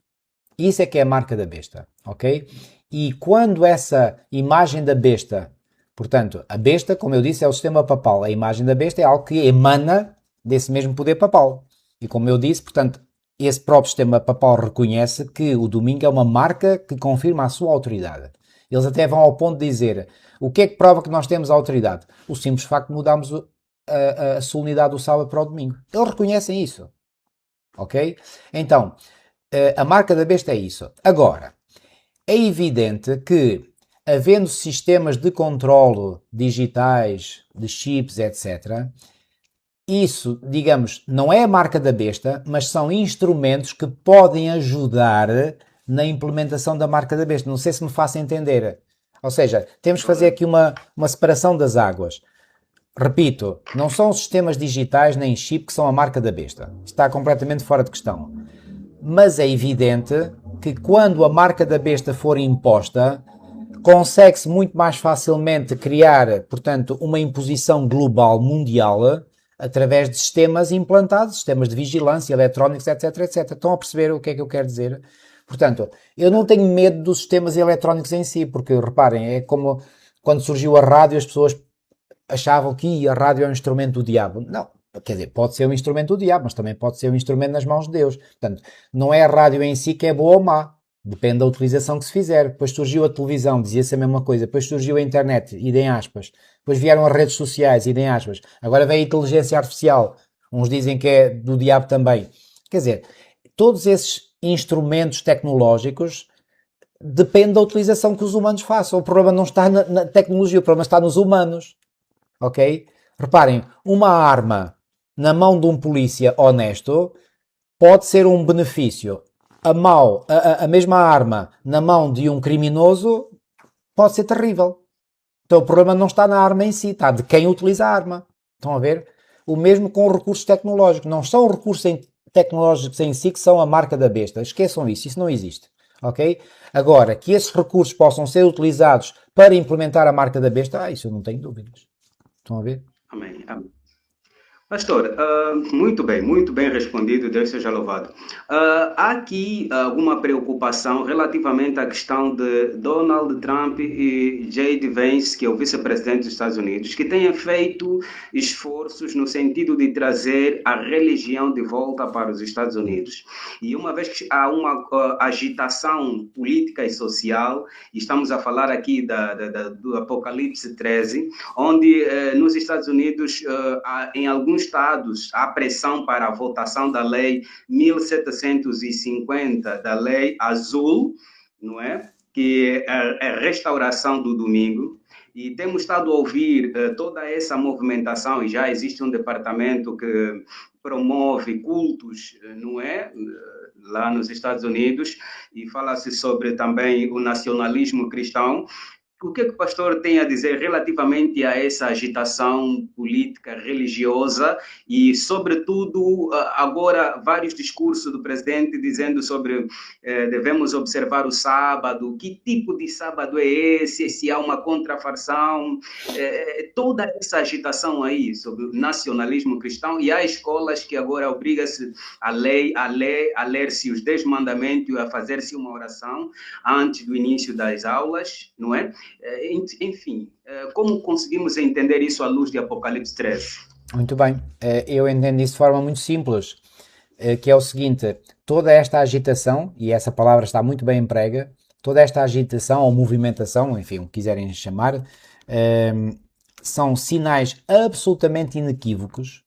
[SPEAKER 4] Isso é que é a marca da besta, ok? E quando essa imagem da besta, portanto, a besta, como eu disse, é o sistema papal. A imagem da besta é algo que emana desse mesmo poder papal. E como eu disse, portanto, esse próprio sistema papal reconhece que o domingo é uma marca que confirma a sua autoridade. Eles até vão ao ponto de dizer, o que é que prova que nós temos a autoridade? O simples facto de mudarmos a solenidade do sábado para o domingo. Eles reconhecem isso. Ok? Então, a marca da besta é isso. Agora, é evidente que, havendo sistemas de controlo digitais, de chips, etc., isso, digamos, não é a marca da besta, mas são instrumentos que podem ajudar na implementação da marca da besta. Não sei se me faço entender. Ou seja, temos que fazer aqui uma separação das águas. Repito, não são os sistemas digitais nem chip que são a marca da besta. Está completamente fora de questão. Mas é evidente que quando a marca da besta for imposta, consegue-se muito mais facilmente criar, portanto, uma imposição global, mundial, através de sistemas implantados, sistemas de vigilância, eletrónicos, etc, etc. Estão a perceber o que é que eu quero dizer? Portanto, eu não tenho medo dos sistemas eletrónicos em si, porque, reparem, é como quando surgiu a rádio, as pessoas achavam que a rádio é um instrumento do diabo. Não, quer dizer, pode ser um instrumento do diabo, mas também pode ser um instrumento nas mãos de Deus. Portanto, não é a rádio em si que é boa ou má, depende da utilização que se fizer. Depois surgiu a televisão, dizia-se a mesma coisa. Depois surgiu a internet, idem aspas. Depois vieram as redes sociais, idem aspas. Agora vem a inteligência artificial. Uns dizem que é do diabo também. Quer dizer, todos esses instrumentos tecnológicos depende da utilização que os humanos façam. O problema não está na tecnologia, o problema está nos humanos. Ok? Reparem, uma arma na mão de um polícia honesto pode ser um benefício. A mesma arma na mão de um criminoso pode ser terrível. Então o problema não está na arma em si, está de quem utiliza a arma. Estão a ver? O mesmo com os recursos tecnológicos. Não são os recursos tecnológicos em si que são a marca da besta. Esqueçam isso não existe. Ok? Agora, que esses recursos possam ser utilizados para implementar a marca da besta, isso eu não tenho dúvidas. Estão a ver?
[SPEAKER 5] Amém. Amém. Pastor, muito bem respondido, Deus seja louvado. Há aqui alguma preocupação relativamente à questão de Donald Trump e J.D. Vance, que é o vice-presidente dos Estados Unidos, que tenham feito esforços no sentido de trazer a religião de volta para os Estados Unidos. E uma vez que há uma agitação política e social, estamos a falar aqui do Apocalipse 13, onde nos Estados Unidos, em alguns estados, há pressão para a votação da lei 1750, da lei azul, não é? Que é a restauração do domingo. E temos estado a ouvir toda essa movimentação, e já existe um departamento que promove cultos, não é? Lá nos Estados Unidos, e fala-se sobre também o nacionalismo cristão. O que o pastor tem a dizer relativamente a essa agitação política religiosa e, sobretudo, agora vários discursos do presidente dizendo sobre devemos observar o sábado, que tipo de sábado é esse, se há uma contrafação, toda essa agitação aí sobre o nacionalismo cristão, e há escolas que agora obrigam-se a ler-se os 10 mandamentos e a fazer-se uma oração antes do início das aulas, não é? Enfim, como conseguimos entender isso à luz de Apocalipse 13?
[SPEAKER 4] Muito bem, eu entendo isso de forma muito simples, que é o seguinte: toda esta agitação, e essa palavra está muito bem emprega, toda esta agitação ou movimentação, enfim, o que quiserem chamar, são sinais absolutamente inequívocos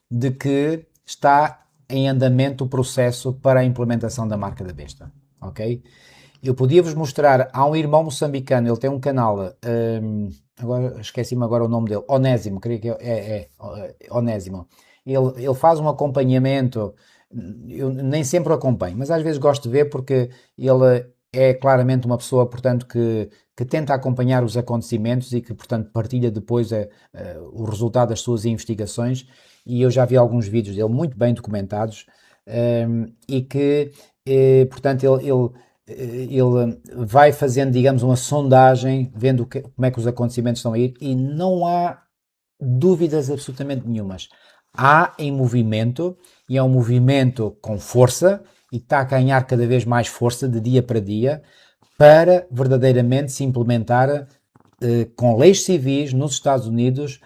[SPEAKER 4] de que está em andamento o processo para a implementação da marca da besta, ok? Eu podia-vos mostrar, há um irmão moçambicano, ele tem um canal, agora esqueci-me agora o nome dele, Onésimo, creio que Onésimo. Ele faz um acompanhamento, eu nem sempre o acompanho, mas às vezes gosto de ver porque ele é claramente uma pessoa, portanto, que tenta acompanhar os acontecimentos e que, portanto, partilha depois o resultado das suas investigações, e eu já vi alguns vídeos dele muito bem documentados, e que, portanto, ele vai fazendo, digamos, uma sondagem, vendo como é que os acontecimentos estão a ir, e não há dúvidas absolutamente nenhumas. Há em movimento, e é um movimento com força, e está a ganhar cada vez mais força de dia para dia, para verdadeiramente se implementar com leis civis nos Estados Unidos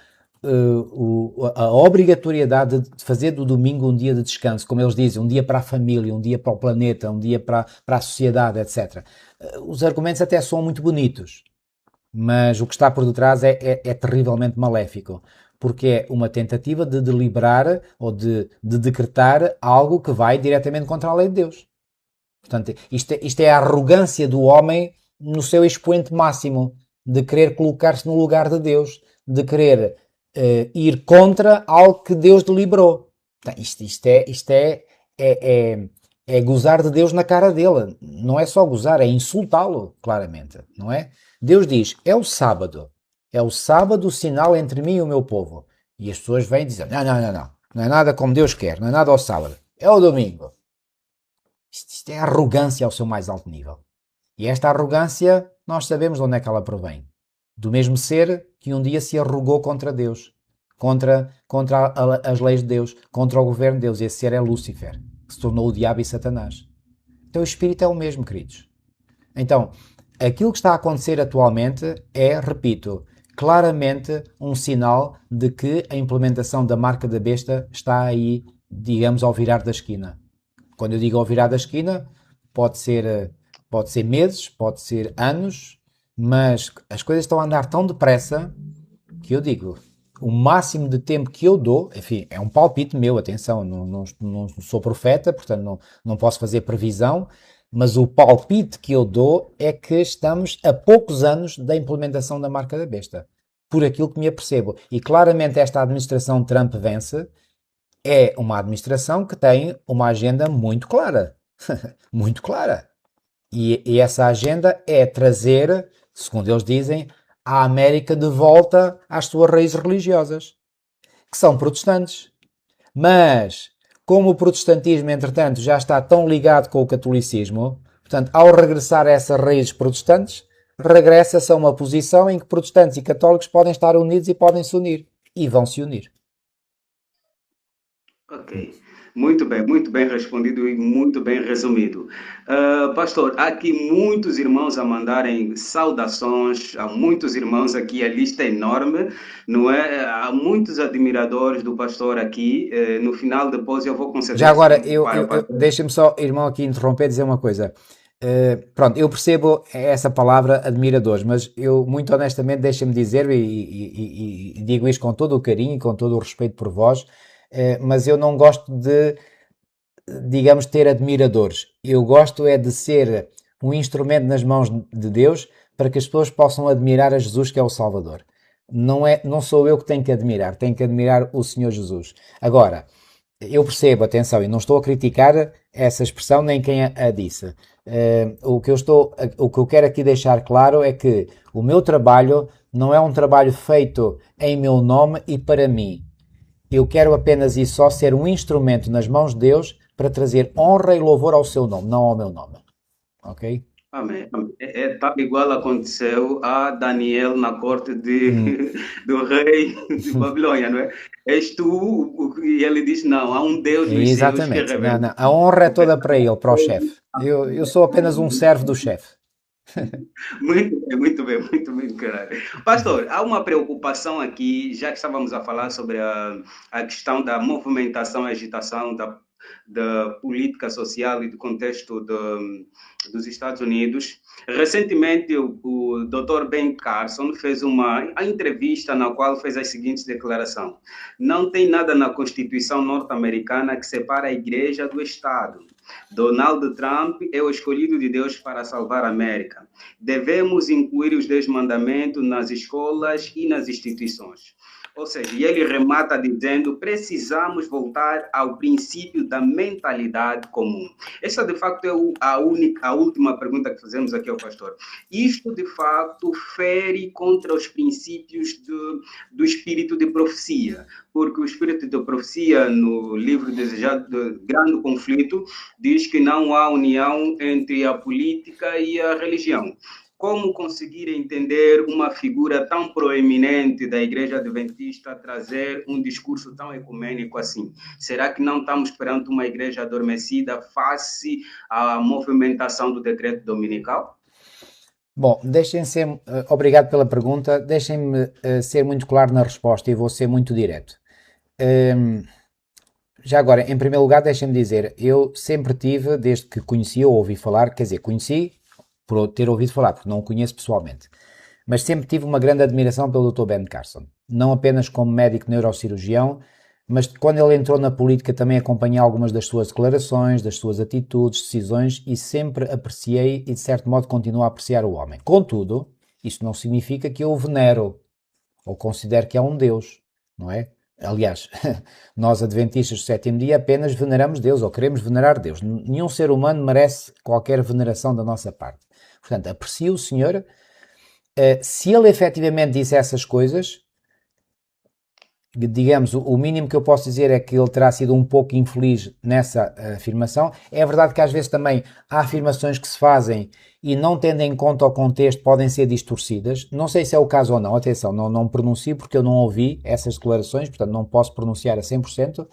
[SPEAKER 4] a obrigatoriedade de fazer do domingo um dia de descanso, como eles dizem, um dia para a família, um dia para o planeta, um dia para a sociedade, etc. Os argumentos até são muito bonitos, mas o que está por detrás é terrivelmente maléfico, porque é uma tentativa de deliberar ou de decretar algo que vai diretamente contra a lei de Deus. Portanto, isto é a arrogância do homem no seu expoente máximo, de querer colocar-se no lugar de Deus, de querer ir contra algo que Deus deliberou. Isto é gozar de Deus na cara dele. Não é só gozar, é insultá-lo, claramente, não é? Deus diz, é o sábado o sinal entre mim e o meu povo. E as pessoas vêm dizer, não é nada como Deus quer, não é nada ao sábado, é o domingo. Isto é arrogância ao seu mais alto nível. E esta arrogância, nós sabemos de onde é que ela provém. Do mesmo ser que um dia se arrogou contra Deus, contra as leis de Deus, contra o governo de Deus. Esse ser é Lúcifer, que se tornou o diabo e Satanás. Então o espírito é o mesmo, queridos. Então, aquilo que está a acontecer atualmente é, repito, claramente um sinal de que a implementação da marca da besta está aí, digamos, ao virar da esquina. Quando eu digo ao virar da esquina, pode ser meses, pode ser anos, mas as coisas estão a andar tão depressa que eu digo, o máximo de tempo que eu dou, enfim, é um palpite meu, atenção, não sou profeta, portanto não posso fazer previsão, mas o palpite que eu dou é que estamos a poucos anos da implementação da marca da besta, por aquilo que me apercebo. E claramente esta administração Trump vence, é uma administração que tem uma agenda muito clara. Muito clara. E essa agenda é trazer, segundo eles dizem, a América de volta às suas raízes religiosas, que são protestantes. Mas, como o protestantismo, entretanto, já está tão ligado com o catolicismo, portanto, ao regressar a essas raízes protestantes, regressa-se a uma posição em que protestantes e católicos podem estar unidos e podem se unir. E vão se unir.
[SPEAKER 5] Ok. Muito bem respondido e muito bem resumido. Pastor, há aqui muitos irmãos a mandarem saudações, há muitos irmãos aqui, a lista é enorme, não é? Há muitos admiradores do pastor aqui. No final, depois eu vou conceder.
[SPEAKER 4] Já agora,
[SPEAKER 5] para o pastor.
[SPEAKER 4] deixa-me só, irmão, aqui interromper e dizer uma coisa. Pronto, eu percebo essa palavra admiradores, mas eu, muito honestamente, deixa-me dizer, e digo isto com todo o carinho e com todo o respeito por vós, mas eu não gosto de, digamos, ter admiradores. Eu gosto é de ser um instrumento nas mãos de Deus para que as pessoas possam admirar a Jesus, que é o Salvador. Não sou eu que tenho que admirar o Senhor Jesus. Agora, eu percebo, atenção, e não estou a criticar essa expressão nem quem a disse. O que eu quero aqui deixar claro é que o meu trabalho não é um trabalho feito em meu nome e para mim. Eu quero apenas e só ser um instrumento nas mãos de Deus para trazer honra e louvor ao seu nome, não ao meu nome. Ok?
[SPEAKER 5] Amém. Tá igual aconteceu a Daniel na corte do rei de Babilônia, não é? És tu, e ele diz, não, há um Deus nos céus que
[SPEAKER 4] Exatamente.
[SPEAKER 5] revela.
[SPEAKER 4] Não. A honra é toda para ele, para o chefe. Eu sou apenas um servo do chefe.
[SPEAKER 5] Muito bem, caralho. Pastor, há uma preocupação aqui, já que estávamos a falar sobre a questão da movimentação e agitação da política social e do contexto dos Estados Unidos. Recentemente, o Dr. Ben Carson fez uma entrevista na qual fez as seguintes declarações. Não tem nada na Constituição norte-americana que separa a igreja do Estado. Donald Trump é o escolhido de Deus para salvar a América. Devemos incluir os 10 mandamentos nas escolas e nas instituições. Ou seja, ele remata dizendo, precisamos voltar ao princípio da mentalidade comum. Essa, de facto, é a última pergunta que fazemos aqui ao pastor. Isto, de facto, fere contra os princípios do espírito de profecia, porque o espírito de profecia, no livro Desejado do Grande Conflito, diz que não há união entre a política e a religião. Como conseguir entender uma figura tão proeminente da Igreja Adventista trazer um discurso tão ecumênico assim? Será que não estamos perante uma igreja adormecida face à movimentação do decreto dominical?
[SPEAKER 4] Bom, obrigado pela pergunta, deixem-me ser muito claro na resposta e vou ser muito direto. Já agora, em primeiro lugar, deixem-me dizer, eu sempre tive, desde que conheci ou ouvi falar, quer dizer, conheci por ter ouvido falar, porque não o conheço pessoalmente, mas sempre tive uma grande admiração pelo Dr. Ben Carson, não apenas como médico neurocirurgião, mas quando ele entrou na política também acompanhei algumas das suas declarações, das suas atitudes, decisões e sempre apreciei e de certo modo continuo a apreciar o homem. Contudo, isso não significa que eu o venero ou considero que é um Deus, não é? Aliás, nós adventistas do sétimo dia apenas veneramos Deus ou queremos venerar Deus. Nenhum ser humano merece qualquer veneração da nossa parte. Portanto, aprecio o Senhor. Se ele efetivamente disse essas coisas, digamos, o mínimo que eu posso dizer é que ele terá sido um pouco infeliz nessa afirmação. É verdade que às vezes também há afirmações que se fazem e não tendo em conta o contexto podem ser distorcidas. Não sei se é o caso ou não, atenção, não pronuncio porque eu não ouvi essas declarações, portanto não posso pronunciar a 100%,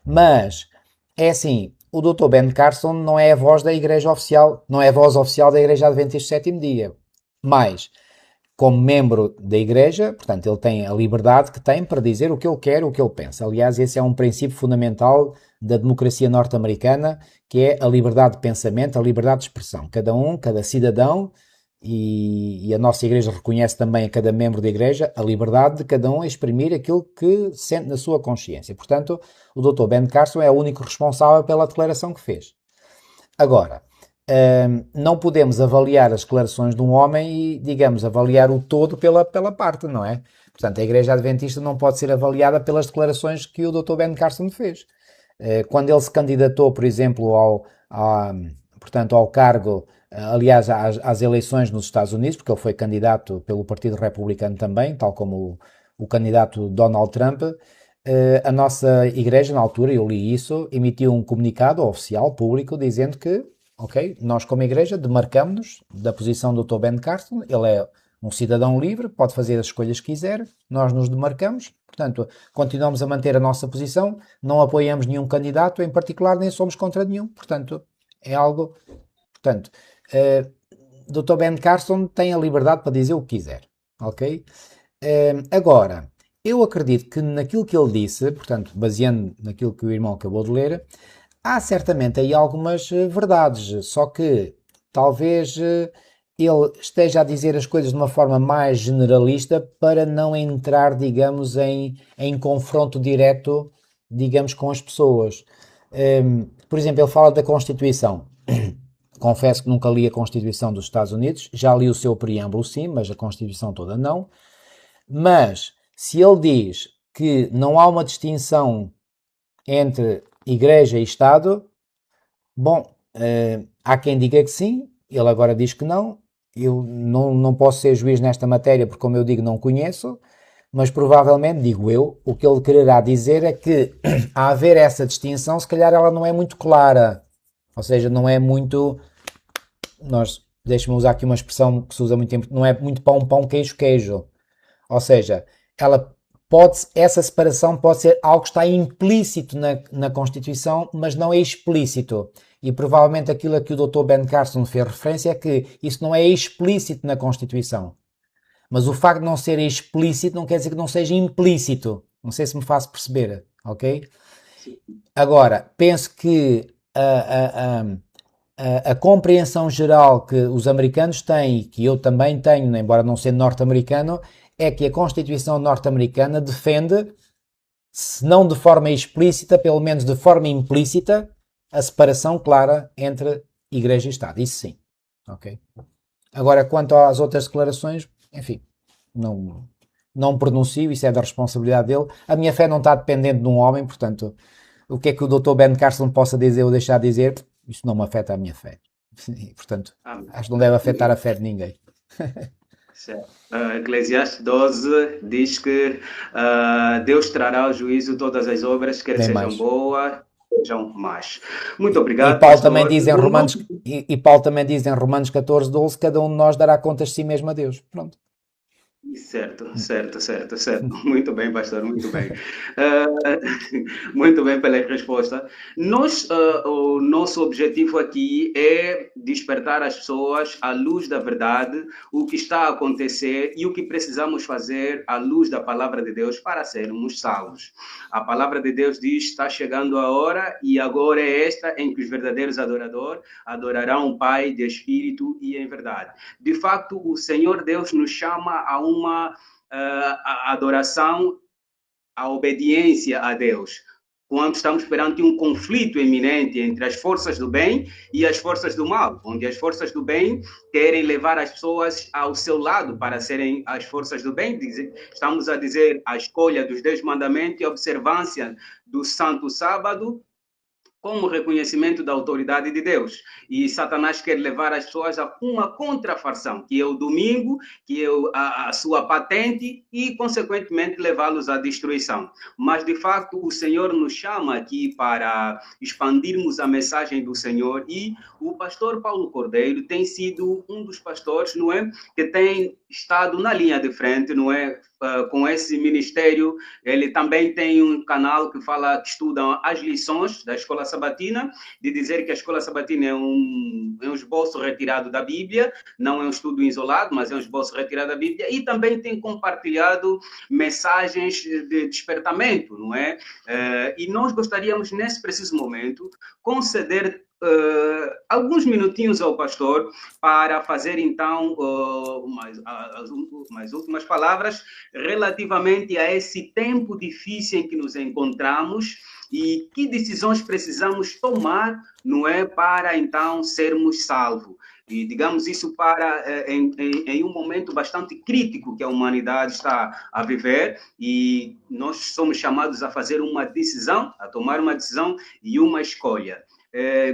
[SPEAKER 4] mas é assim, o Dr. Ben Carson não é a voz da Igreja Oficial, não é a voz oficial da Igreja Adventista do Sétimo Dia, mas como membro da Igreja, portanto, ele tem a liberdade que tem para dizer o que ele quer, o que ele pensa. Aliás, esse é um princípio fundamental da democracia norte-americana, que é a liberdade de pensamento, a liberdade de expressão. Cada cidadão, e a nossa Igreja reconhece também a cada membro da Igreja, a liberdade de cada um a exprimir aquilo que sente na sua consciência. Portanto, o Dr. Ben Carson é o único responsável pela declaração que fez. Agora, não podemos avaliar as declarações de um homem e, digamos, avaliar o todo pela parte, não é? Portanto, a Igreja Adventista não pode ser avaliada pelas declarações que o Dr. Ben Carson fez. Quando ele se candidatou, por exemplo, portanto, ao cargo, aliás, às eleições nos Estados Unidos, porque ele foi candidato pelo Partido Republicano também, tal como o candidato Donald Trump, a nossa igreja, na altura, eu li isso, emitiu um comunicado oficial, público, dizendo que, ok, nós como igreja demarcamos-nos da posição do Dr. Ben Carson, ele é um cidadão livre, pode fazer as escolhas que quiser, nós nos demarcamos, portanto, continuamos a manter a nossa posição, não apoiamos nenhum candidato em particular, nem somos contra nenhum, portanto, é algo... Portanto, Dr. Ben Carson tem a liberdade para dizer o que quiser, ok? Agora, eu acredito que naquilo que ele disse, portanto, baseando naquilo que o irmão acabou de ler, há certamente aí algumas verdades, só que talvez ele esteja a dizer as coisas de uma forma mais generalista para não entrar, digamos, em confronto direto, digamos, com as pessoas. Por exemplo, ele fala da Constituição. Confesso que nunca li a Constituição dos Estados Unidos, já li o seu preâmbulo sim, mas a Constituição toda não. Mas se ele diz que não há uma distinção entre Igreja e Estado, bom, há quem diga que sim, ele agora diz que não. Eu não posso ser juiz nesta matéria porque, como eu digo, não conheço, mas provavelmente, digo eu, o que ele quererá dizer é que, a haver essa distinção, se calhar ela não é muito clara, ou seja, não é muito... Deixa-me usar aqui uma expressão que se usa muito tempo, não é muito pão, queijo. Ou seja, essa separação pode ser algo que está implícito na Constituição, mas não é explícito. E provavelmente aquilo a que o Dr. Ben Carson fez referência é que isso não é explícito na Constituição. Mas o facto de não ser explícito não quer dizer que não seja implícito. Não sei se me faço perceber, ok? Agora, penso que a compreensão geral que os americanos têm e que eu também tenho, embora não sendo norte-americano, é que a Constituição norte-americana defende, se não de forma explícita, pelo menos de forma implícita, a separação clara entre Igreja e Estado. Isso sim. Ok? Agora, quanto às outras declarações, enfim, não pronuncio, isso é da responsabilidade dele. A minha fé não está dependente de um homem, portanto, o que é que o Dr. Ben Carson possa dizer ou deixar de dizer, isso não me afeta a minha fé. E, portanto, acho que não deve afetar a fé de ninguém.
[SPEAKER 5] Eclesiastes 12 diz que Deus trará ao juízo todas as obras, quer
[SPEAKER 4] Nem
[SPEAKER 5] sejam
[SPEAKER 4] mais.
[SPEAKER 5] boas, sejam más. Muito obrigado.
[SPEAKER 4] E Paulo também diz em Romanos 14:12, cada um de nós dará contas de si mesmo a Deus. Pronto.
[SPEAKER 5] Certo. Muito bem, pastor, muito bem. Muito bem pela resposta. O nosso objetivo aqui é despertar as pessoas à luz da verdade, o que está a acontecer e o que precisamos fazer à luz da palavra de Deus para sermos salvos. A palavra de Deus diz: está chegando a hora e agora é esta em que os verdadeiros adoradores adorarão o Pai de espírito e em verdade. De facto, o Senhor Deus nos chama a uma adoração, a obediência a Deus. Quando estamos perante um conflito iminente entre as forças do bem e as forças do mal, onde as forças do bem querem levar as pessoas ao seu lado para serem as forças do bem, estamos a dizer a escolha dos 10 mandamentos e a observância do Santo Sábado, como reconhecimento da autoridade de Deus. E Satanás quer levar as pessoas a uma contrafação, que é o domingo, que é a sua patente, e, consequentemente, levá-los à destruição. Mas, de facto, o Senhor nos chama aqui para expandirmos a mensagem do Senhor, e o pastor Paulo Cordeiro tem sido um dos pastores, não é, que tem estado na linha de frente, não é, com esse ministério. Ele também tem um canal que estuda as lições da Escola Sabatina, de dizer que a Escola Sabatina é um esboço retirado da Bíblia, não é um estudo isolado, mas é um esboço retirado da Bíblia, e também tem compartilhado mensagens de despertamento, não é? E nós gostaríamos, nesse preciso momento, conceder alguns minutinhos ao pastor para fazer então mais últimas palavras relativamente a esse tempo difícil em que nos encontramos e que decisões precisamos tomar, não é, para então sermos salvos. E digamos isso em um momento bastante crítico que a humanidade está a viver, e nós somos chamados a fazer uma decisão, a tomar uma decisão e uma escolha.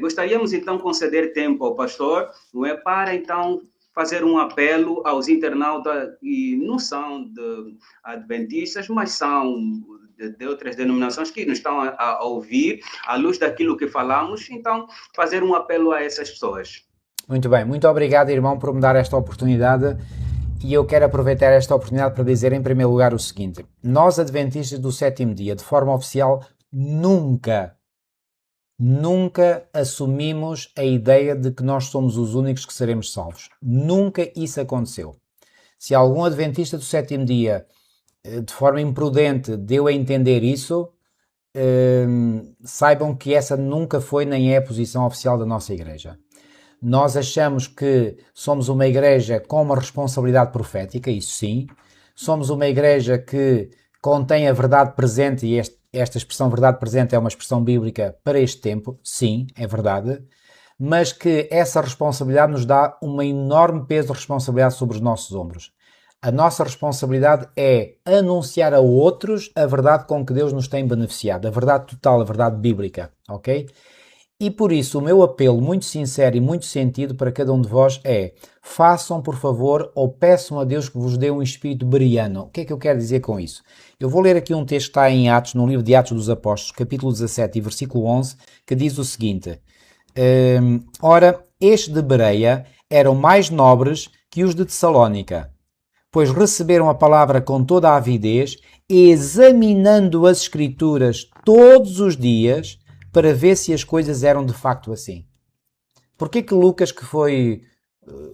[SPEAKER 5] Gostaríamos então de conceder tempo ao pastor, não é, para então fazer um apelo aos internautas que não são adventistas, mas são de outras denominações que nos estão a ouvir à luz daquilo que falamos. Então, fazer um apelo a essas pessoas.
[SPEAKER 4] Muito bem, muito obrigado, irmão, por me dar esta oportunidade, e eu quero aproveitar esta oportunidade para dizer em primeiro lugar o seguinte: nós, adventistas do sétimo dia, de forma oficial, nunca assumimos a ideia de que nós somos os únicos que seremos salvos. Nunca isso aconteceu. Se algum adventista do sétimo dia, de forma imprudente, deu a entender isso, saibam que essa nunca foi nem é a posição oficial da nossa igreja. Nós achamos que somos uma igreja com uma responsabilidade profética, isso sim. Somos uma igreja que contém a verdade presente, e esta expressão verdade presente é uma expressão bíblica para este tempo, sim, é verdade, mas que essa responsabilidade nos dá um enorme peso de responsabilidade sobre os nossos ombros. A nossa responsabilidade é anunciar a outros a verdade com que Deus nos tem beneficiado, a verdade total, a verdade bíblica, ok? E por isso o meu apelo muito sincero e muito sentido para cada um de vós é: façam por favor, ou peçam a Deus que vos dê um espírito beriano. O que é que eu quero dizer com isso? Eu vou ler aqui um texto que está em Atos, no livro de Atos dos Apóstolos, capítulo 17 e versículo 11, que diz o seguinte: ora, estes de Bereia eram mais nobres que os de Tessalónica, pois receberam a palavra com toda a avidez, examinando as Escrituras todos os dias, para ver se as coisas eram de facto assim. Porquê que Lucas, que foi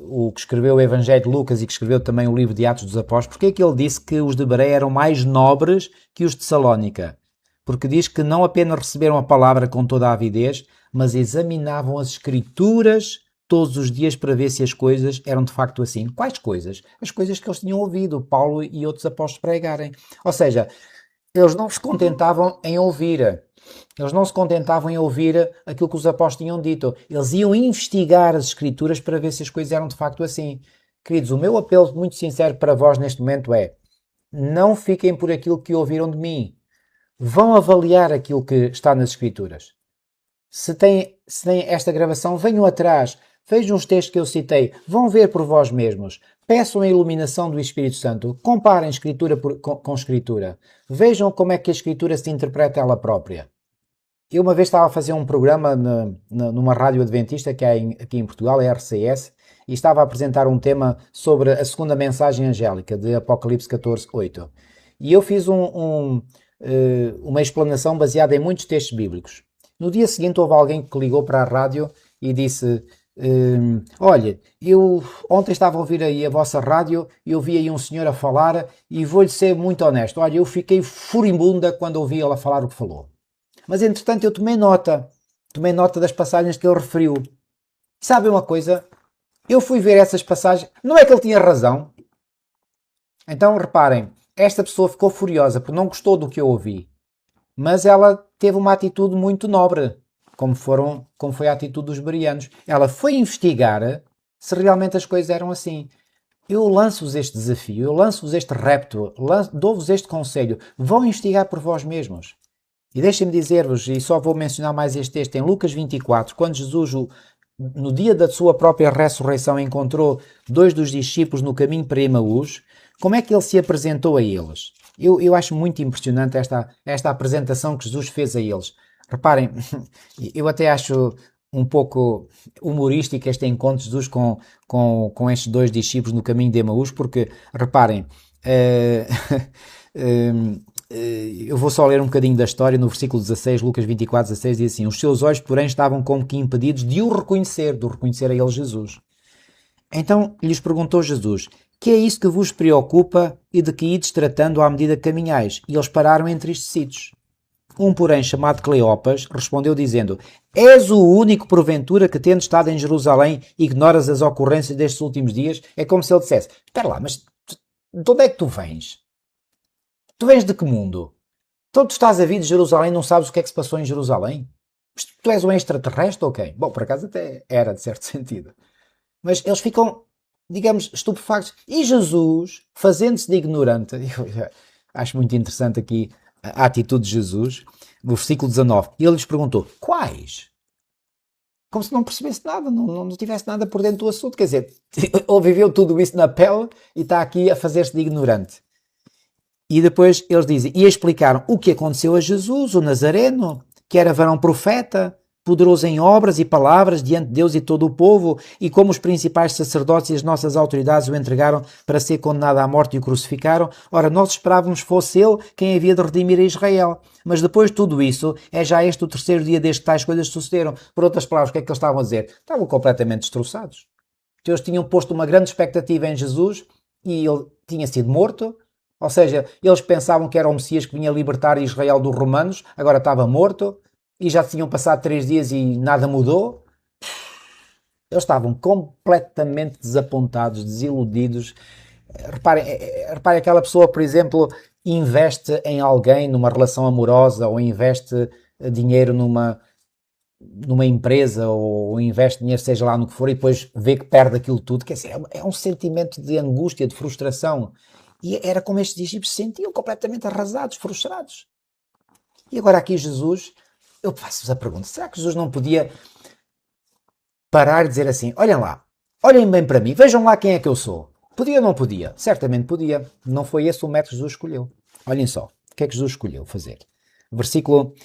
[SPEAKER 4] o que escreveu o Evangelho de Lucas e que escreveu também o livro de Atos dos Apóstolos, porquê que ele disse que os de Bereia eram mais nobres que os de Tessalónica? Porque diz que não apenas receberam a palavra com toda a avidez, mas examinavam as Escrituras todos os dias para ver se as coisas eram de facto assim. Quais coisas? As coisas que eles tinham ouvido Paulo e outros apóstolos pregarem. Ou seja, eles não se contentavam em ouvir. Eles não se contentavam em ouvir aquilo que os apóstolos tinham dito. Eles iam investigar as Escrituras para ver se as coisas eram de facto assim. Queridos, o meu apelo muito sincero para vós neste momento é: não fiquem por aquilo que ouviram de mim. Vão avaliar aquilo que está nas Escrituras. Se têm esta gravação, venham atrás. Vejam os textos que eu citei. Vão ver por vós mesmos. Peçam a iluminação do Espírito Santo. Comparem Escritura com Escritura. Vejam como é que a Escritura se interpreta ela própria. Eu uma vez estava a fazer um programa numa rádio adventista que é aqui em Portugal, a RCS, e estava a apresentar um tema sobre a segunda mensagem angélica de Apocalipse 14:8. E eu fiz uma explanação baseada em muitos textos bíblicos. No dia seguinte houve alguém que ligou para a rádio e disse: olha, eu ontem estava a ouvir aí a vossa rádio e eu vi aí um senhor a falar e vou-lhe ser muito honesto. Olha, eu fiquei furibunda quando ouvi ela falar o que falou. Mas entretanto eu tomei nota das passagens que ele referiu. Sabe uma coisa? Eu fui ver essas passagens, não é que ele tinha razão. Então reparem, esta pessoa ficou furiosa porque não gostou do que eu ouvi. Mas ela teve uma atitude muito nobre, como foi a atitude dos bereanos. Ela foi investigar se realmente as coisas eram assim. Eu lanço-vos este desafio, eu lanço-vos este repto, dou-vos este conselho. Vão investigar por vós mesmos. E deixem-me dizer-vos, e só vou mencionar mais este texto, em Lucas 24, quando Jesus, no dia da sua própria ressurreição, encontrou 2 dos discípulos no caminho para Emaús, como é que ele se apresentou a eles? Eu acho muito impressionante esta apresentação que Jesus fez a eles. Reparem, eu até acho um pouco humorístico este encontro de Jesus com estes 2 discípulos no caminho de Emaús, porque, reparem, eu vou só ler um bocadinho da história. No versículo 16, Lucas 24, 16, diz assim: os seus olhos, porém, estavam como que impedidos de o reconhecer a ele, Jesus. Então lhes perguntou Jesus: que é isso que vos preocupa e de que ides tratando à medida que caminhais? E eles pararam entristecidos. Um, porém, chamado Cleopas, respondeu dizendo: És o único, porventura, que tendo estado em Jerusalém, ignoras as ocorrências destes últimos dias? É como se ele dissesse: espera lá, mas de onde é que tu vens? Tu vens de que mundo? Então tu estás a vir de Jerusalém e não sabes o que é que se passou em Jerusalém? Mas tu és um extraterrestre ou quem? Bom, por acaso até era, de certo sentido. Mas eles ficam, digamos, estupefactos. E Jesus, fazendo-se de ignorante, eu acho muito interessante aqui a atitude de Jesus, no versículo 19, e ele lhes perguntou: quais? Como se não percebesse nada, não tivesse nada por dentro do assunto. Quer dizer, ele viveu tudo isso na pele e está aqui a fazer-se de ignorante. E depois eles dizem, e explicaram o que aconteceu a Jesus, o Nazareno, que era varão profeta, poderoso em obras e palavras diante de Deus e todo o povo, e como os principais sacerdotes e as nossas autoridades o entregaram para ser condenado à morte e o crucificaram. Ora, nós esperávamos fosse ele quem havia de redimir a Israel. Mas depois de tudo isso, é já este o terceiro dia desde que tais coisas sucederam. Por outras palavras, o que é que eles estavam a dizer? Estavam completamente destroçados. Eles tinham posto uma grande expectativa em Jesus e ele tinha sido morto. Ou seja, eles pensavam que era o Messias que vinha libertar Israel dos romanos, agora estava morto. E já tinham passado 3 dias e nada mudou. Eles estavam completamente desapontados, desiludidos. Reparem, aquela pessoa, por exemplo, investe em alguém numa relação amorosa, ou investe dinheiro numa empresa, ou investe dinheiro, seja lá no que for, e depois vê que perde aquilo tudo. Quer dizer, é um sentimento de angústia, de frustração. E era como estes discípulos se sentiam, completamente arrasados, frustrados. E agora aqui Jesus... Eu faço-vos a pergunta, será que Jesus não podia parar e dizer assim: olhem lá, olhem bem para mim, vejam lá quem é que eu sou? Podia ou não podia? Certamente podia. Não foi esse o método que Jesus escolheu. Olhem só, o que é que Jesus escolheu fazer? Versículo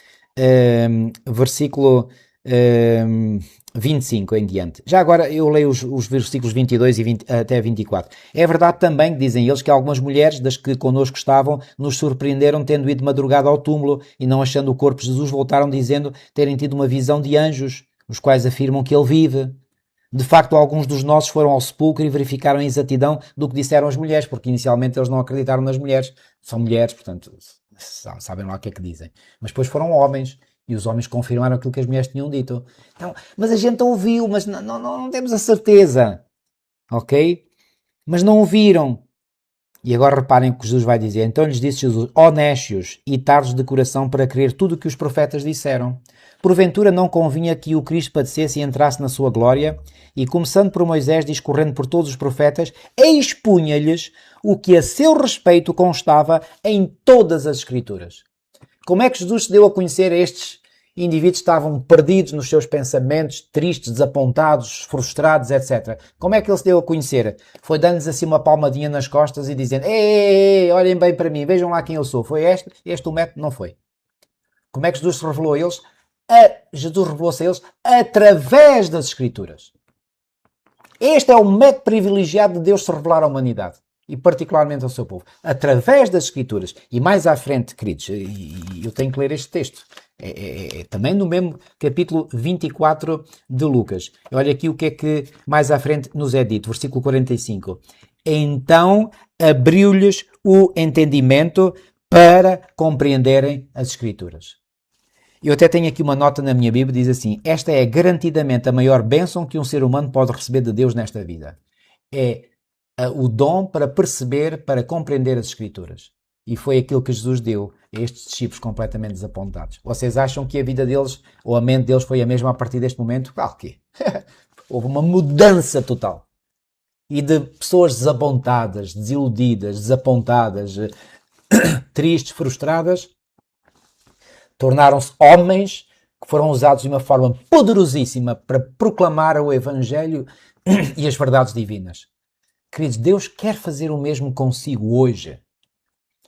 [SPEAKER 4] 25 em diante. Já agora eu leio os versículos 22 e 20, até 24. É verdade também, dizem eles, que algumas mulheres das que connosco estavam nos surpreenderam tendo ido de madrugada ao túmulo e não achando o corpo de Jesus voltaram dizendo terem tido uma visão de anjos, os quais afirmam que ele vive. De facto, alguns dos nossos foram ao sepulcro e verificaram a exatidão do que disseram as mulheres, porque inicialmente eles não acreditaram nas mulheres. São mulheres, portanto, sabem lá o que é que dizem. Mas depois foram homens. E os homens confirmaram aquilo que as mulheres tinham dito. Então, mas a gente ouviu, mas não temos a certeza. Ok? Mas não ouviram. E agora reparem o que Jesus vai dizer. Então lhes disse Jesus: ó nécios e tardos de coração para crer tudo o que os profetas disseram. Porventura não convinha que o Cristo padecesse e entrasse na sua glória? E começando por Moisés, discorrendo por todos os profetas, expunha-lhes o que a seu respeito constava em todas as Escrituras. Como é que Jesus se deu a conhecer a estes indivíduos que estavam perdidos nos seus pensamentos, tristes, desapontados, frustrados, etc. Como é que ele se deu a conhecer? Foi dando-lhes assim uma palmadinha nas costas e dizendo: ei, olhem bem para mim, vejam lá quem eu sou. Foi este o método? Não foi. Como é que Jesus se revelou a eles? Jesus revelou-se a eles através das Escrituras. Este é o método privilegiado de Deus se revelar à humanidade. E particularmente ao seu povo, através das Escrituras. E mais à frente, queridos, e eu tenho que ler este texto, também no mesmo capítulo 24 de Lucas. Olha aqui o que é que mais à frente nos é dito, versículo 45. Então abriu-lhes o entendimento para compreenderem as Escrituras. Eu até tenho aqui uma nota na minha Bíblia, diz assim: esta é garantidamente a maior bênção que um ser humano pode receber de Deus nesta vida. É o dom para perceber, para compreender as Escrituras. E foi aquilo que Jesus deu a estes discípulos completamente desapontados. Vocês acham que a vida deles, ou a mente deles foi a mesma a partir deste momento? Claro que houve uma mudança total. E de pessoas desapontadas, desiludidas, desapontadas, tristes, frustradas, tornaram-se homens que foram usados de uma forma poderosíssima para proclamar o Evangelho e as verdades divinas. Queridos, Deus quer fazer o mesmo consigo hoje.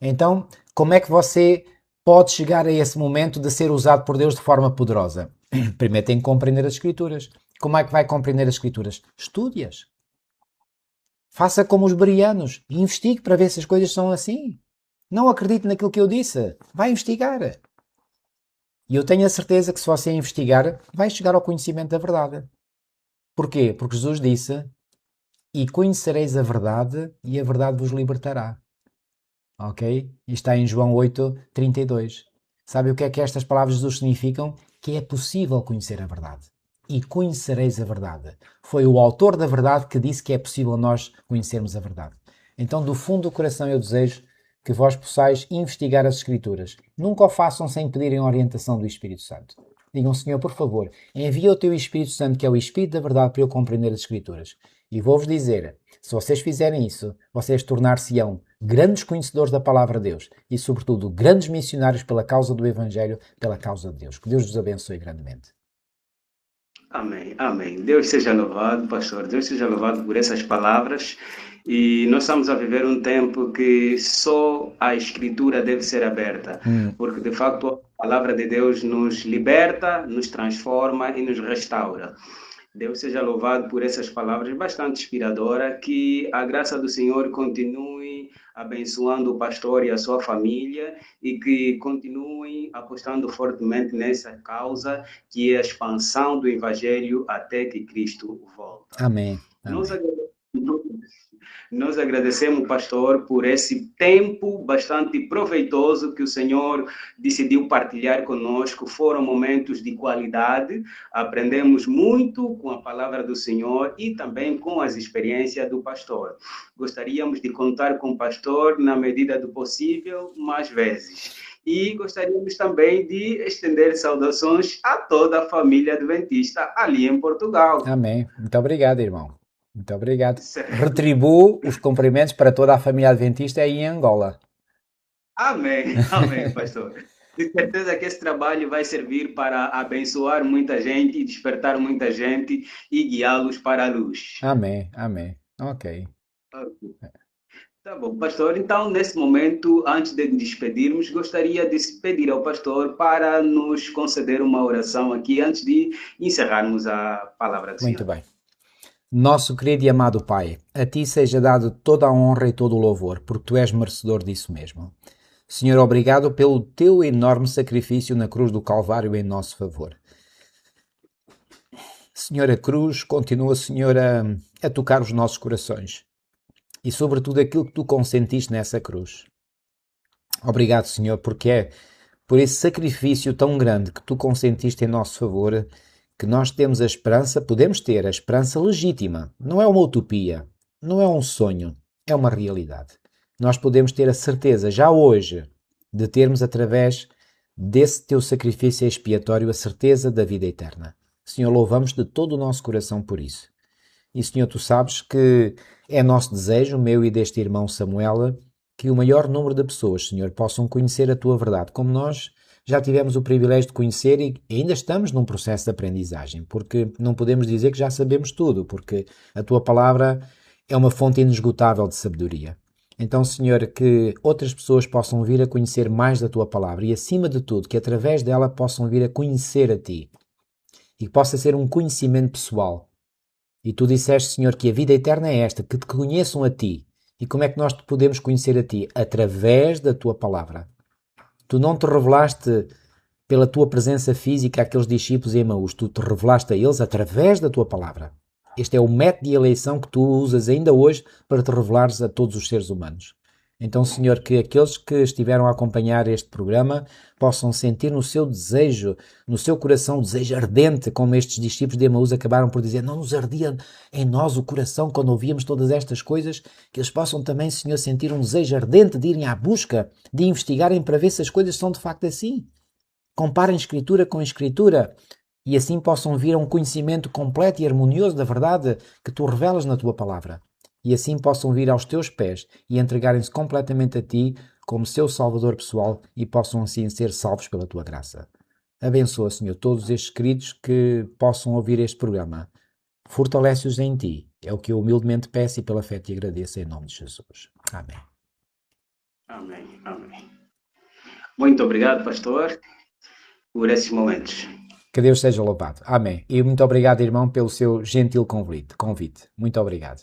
[SPEAKER 4] Então, como é que você pode chegar a esse momento de ser usado por Deus de forma poderosa? Primeiro tem que compreender as Escrituras. Como é que vai compreender as Escrituras? Estude-as. Faça como os bereanos. Investigue para ver se as coisas são assim. Não acredite naquilo que eu disse. Vai investigar. E eu tenho a certeza que se você investigar, vai chegar ao conhecimento da verdade. Porquê? Porque Jesus disse: e conhecereis a verdade, e a verdade vos libertará. Ok? E está em João 8:32. Sabe o que é que estas palavras de Jesus significam? Que é possível conhecer a verdade. E conhecereis a verdade. Foi o autor da verdade que disse que é possível nós conhecermos a verdade. Então, do fundo do coração, eu desejo que vós possais investigar as Escrituras. Nunca o façam sem pedirem a orientação do Espírito Santo. Digam, Senhor, por favor, envia o teu Espírito Santo, que é o Espírito da verdade, para eu compreender as Escrituras. E vou-vos dizer, se vocês fizerem isso, vocês tornar-se-ão grandes conhecedores da palavra de Deus e, sobretudo, grandes missionários pela causa do Evangelho, pela causa de Deus. Que Deus vos abençoe grandemente.
[SPEAKER 5] Amém, amém. Deus seja louvado, pastor. Deus seja louvado por essas palavras. E nós estamos a viver um tempo que só a Escritura deve ser aberta, porque de facto a palavra de Deus nos liberta, nos transforma e nos restaura. Deus seja louvado por essas palavras bastante inspiradoras, que a graça do Senhor continue abençoando o pastor e a sua família e que continuem apostando fortemente nessa causa, que é a expansão do Evangelho até que Cristo volte.
[SPEAKER 4] Amém. Amém.
[SPEAKER 5] Nós agradecemos, pastor, por esse tempo bastante proveitoso que o Senhor decidiu partilhar conosco. Foram momentos de qualidade, aprendemos muito com a palavra do Senhor e também com as experiências do pastor. Gostaríamos de contar com o pastor na medida do possível, mais vezes. E gostaríamos também de estender saudações a toda a família adventista ali em Portugal.
[SPEAKER 4] Amém. Muito obrigado, irmão. Muito obrigado. Retribuo os cumprimentos para toda a família adventista aí em Angola.
[SPEAKER 5] Amém, amém, pastor. De certeza que esse trabalho vai servir para abençoar muita gente, despertar muita gente e guiá-los para a luz.
[SPEAKER 4] Amém, amém. Ok.
[SPEAKER 5] Tá bom, pastor. Então, nesse momento, antes de nos despedirmos, gostaria de pedir ao pastor para nos conceder uma oração aqui antes de encerrarmos a palavra do Senhor.
[SPEAKER 4] Muito bem. Nosso querido e amado Pai, a Ti seja dado toda a honra e todo o louvor, porque Tu és merecedor disso mesmo. Senhor, obrigado pelo Teu enorme sacrifício na cruz do Calvário em nosso favor. Senhor, a cruz continua, Senhor, a tocar os nossos corações e, sobretudo, aquilo que Tu consentiste nessa cruz. Obrigado, Senhor, porque é por esse sacrifício tão grande que Tu consentiste em nosso favor que nós temos a esperança, podemos ter a esperança legítima. Não é uma utopia, não é um sonho, é uma realidade. Nós podemos ter a certeza, já hoje, de termos através desse Teu sacrifício expiatório a certeza da vida eterna. Senhor, louvamos de todo o nosso coração por isso. E, Senhor, Tu sabes que é nosso desejo, meu e deste irmão Samuel, que o maior número de pessoas, Senhor, possam conhecer a Tua verdade, como nós já tivemos o privilégio de conhecer e ainda estamos num processo de aprendizagem, porque não podemos dizer que já sabemos tudo, porque a Tua palavra é uma fonte inesgotável de sabedoria. Então, Senhor, que outras pessoas possam vir a conhecer mais da Tua palavra e, acima de tudo, que através dela possam vir a conhecer a Ti e que possa ser um conhecimento pessoal. E Tu disseste, Senhor, que a vida eterna é esta, que Te conheçam a Ti. E como é que nós te podemos conhecer a Ti? Através da Tua palavra. Tu não te revelaste pela Tua presença física àqueles discípulos em Emaús. Tu te revelaste a eles através da Tua palavra. Este é o método de eleição que Tu usas ainda hoje para te revelares a todos os seres humanos. Então, Senhor, que aqueles que estiveram a acompanhar este programa possam sentir no seu desejo, no seu coração, um desejo ardente, como estes discípulos de Emaús acabaram por dizer, não nos ardia em nós o coração quando ouvíamos todas estas coisas, que eles possam também, Senhor, sentir um desejo ardente de irem à busca, de investigarem para ver se as coisas são de facto assim. Comparem Escritura com Escritura e assim possam vir a um conhecimento completo e harmonioso da verdade que Tu revelas na Tua palavra. E assim possam vir aos Teus pés e entregarem-se completamente a Ti como seu Salvador pessoal e possam assim ser salvos pela Tua graça. Abençoa, Senhor, todos estes queridos que possam ouvir este programa. Fortalece-os em Ti. É o que eu humildemente peço e pela fé Te agradeço em nome de Jesus. Amém.
[SPEAKER 5] Amém, amém. Muito obrigado, pastor, por esses momentos.
[SPEAKER 4] Que Deus seja louvado. Amém. E muito obrigado, irmão, pelo seu gentil convite. Muito obrigado.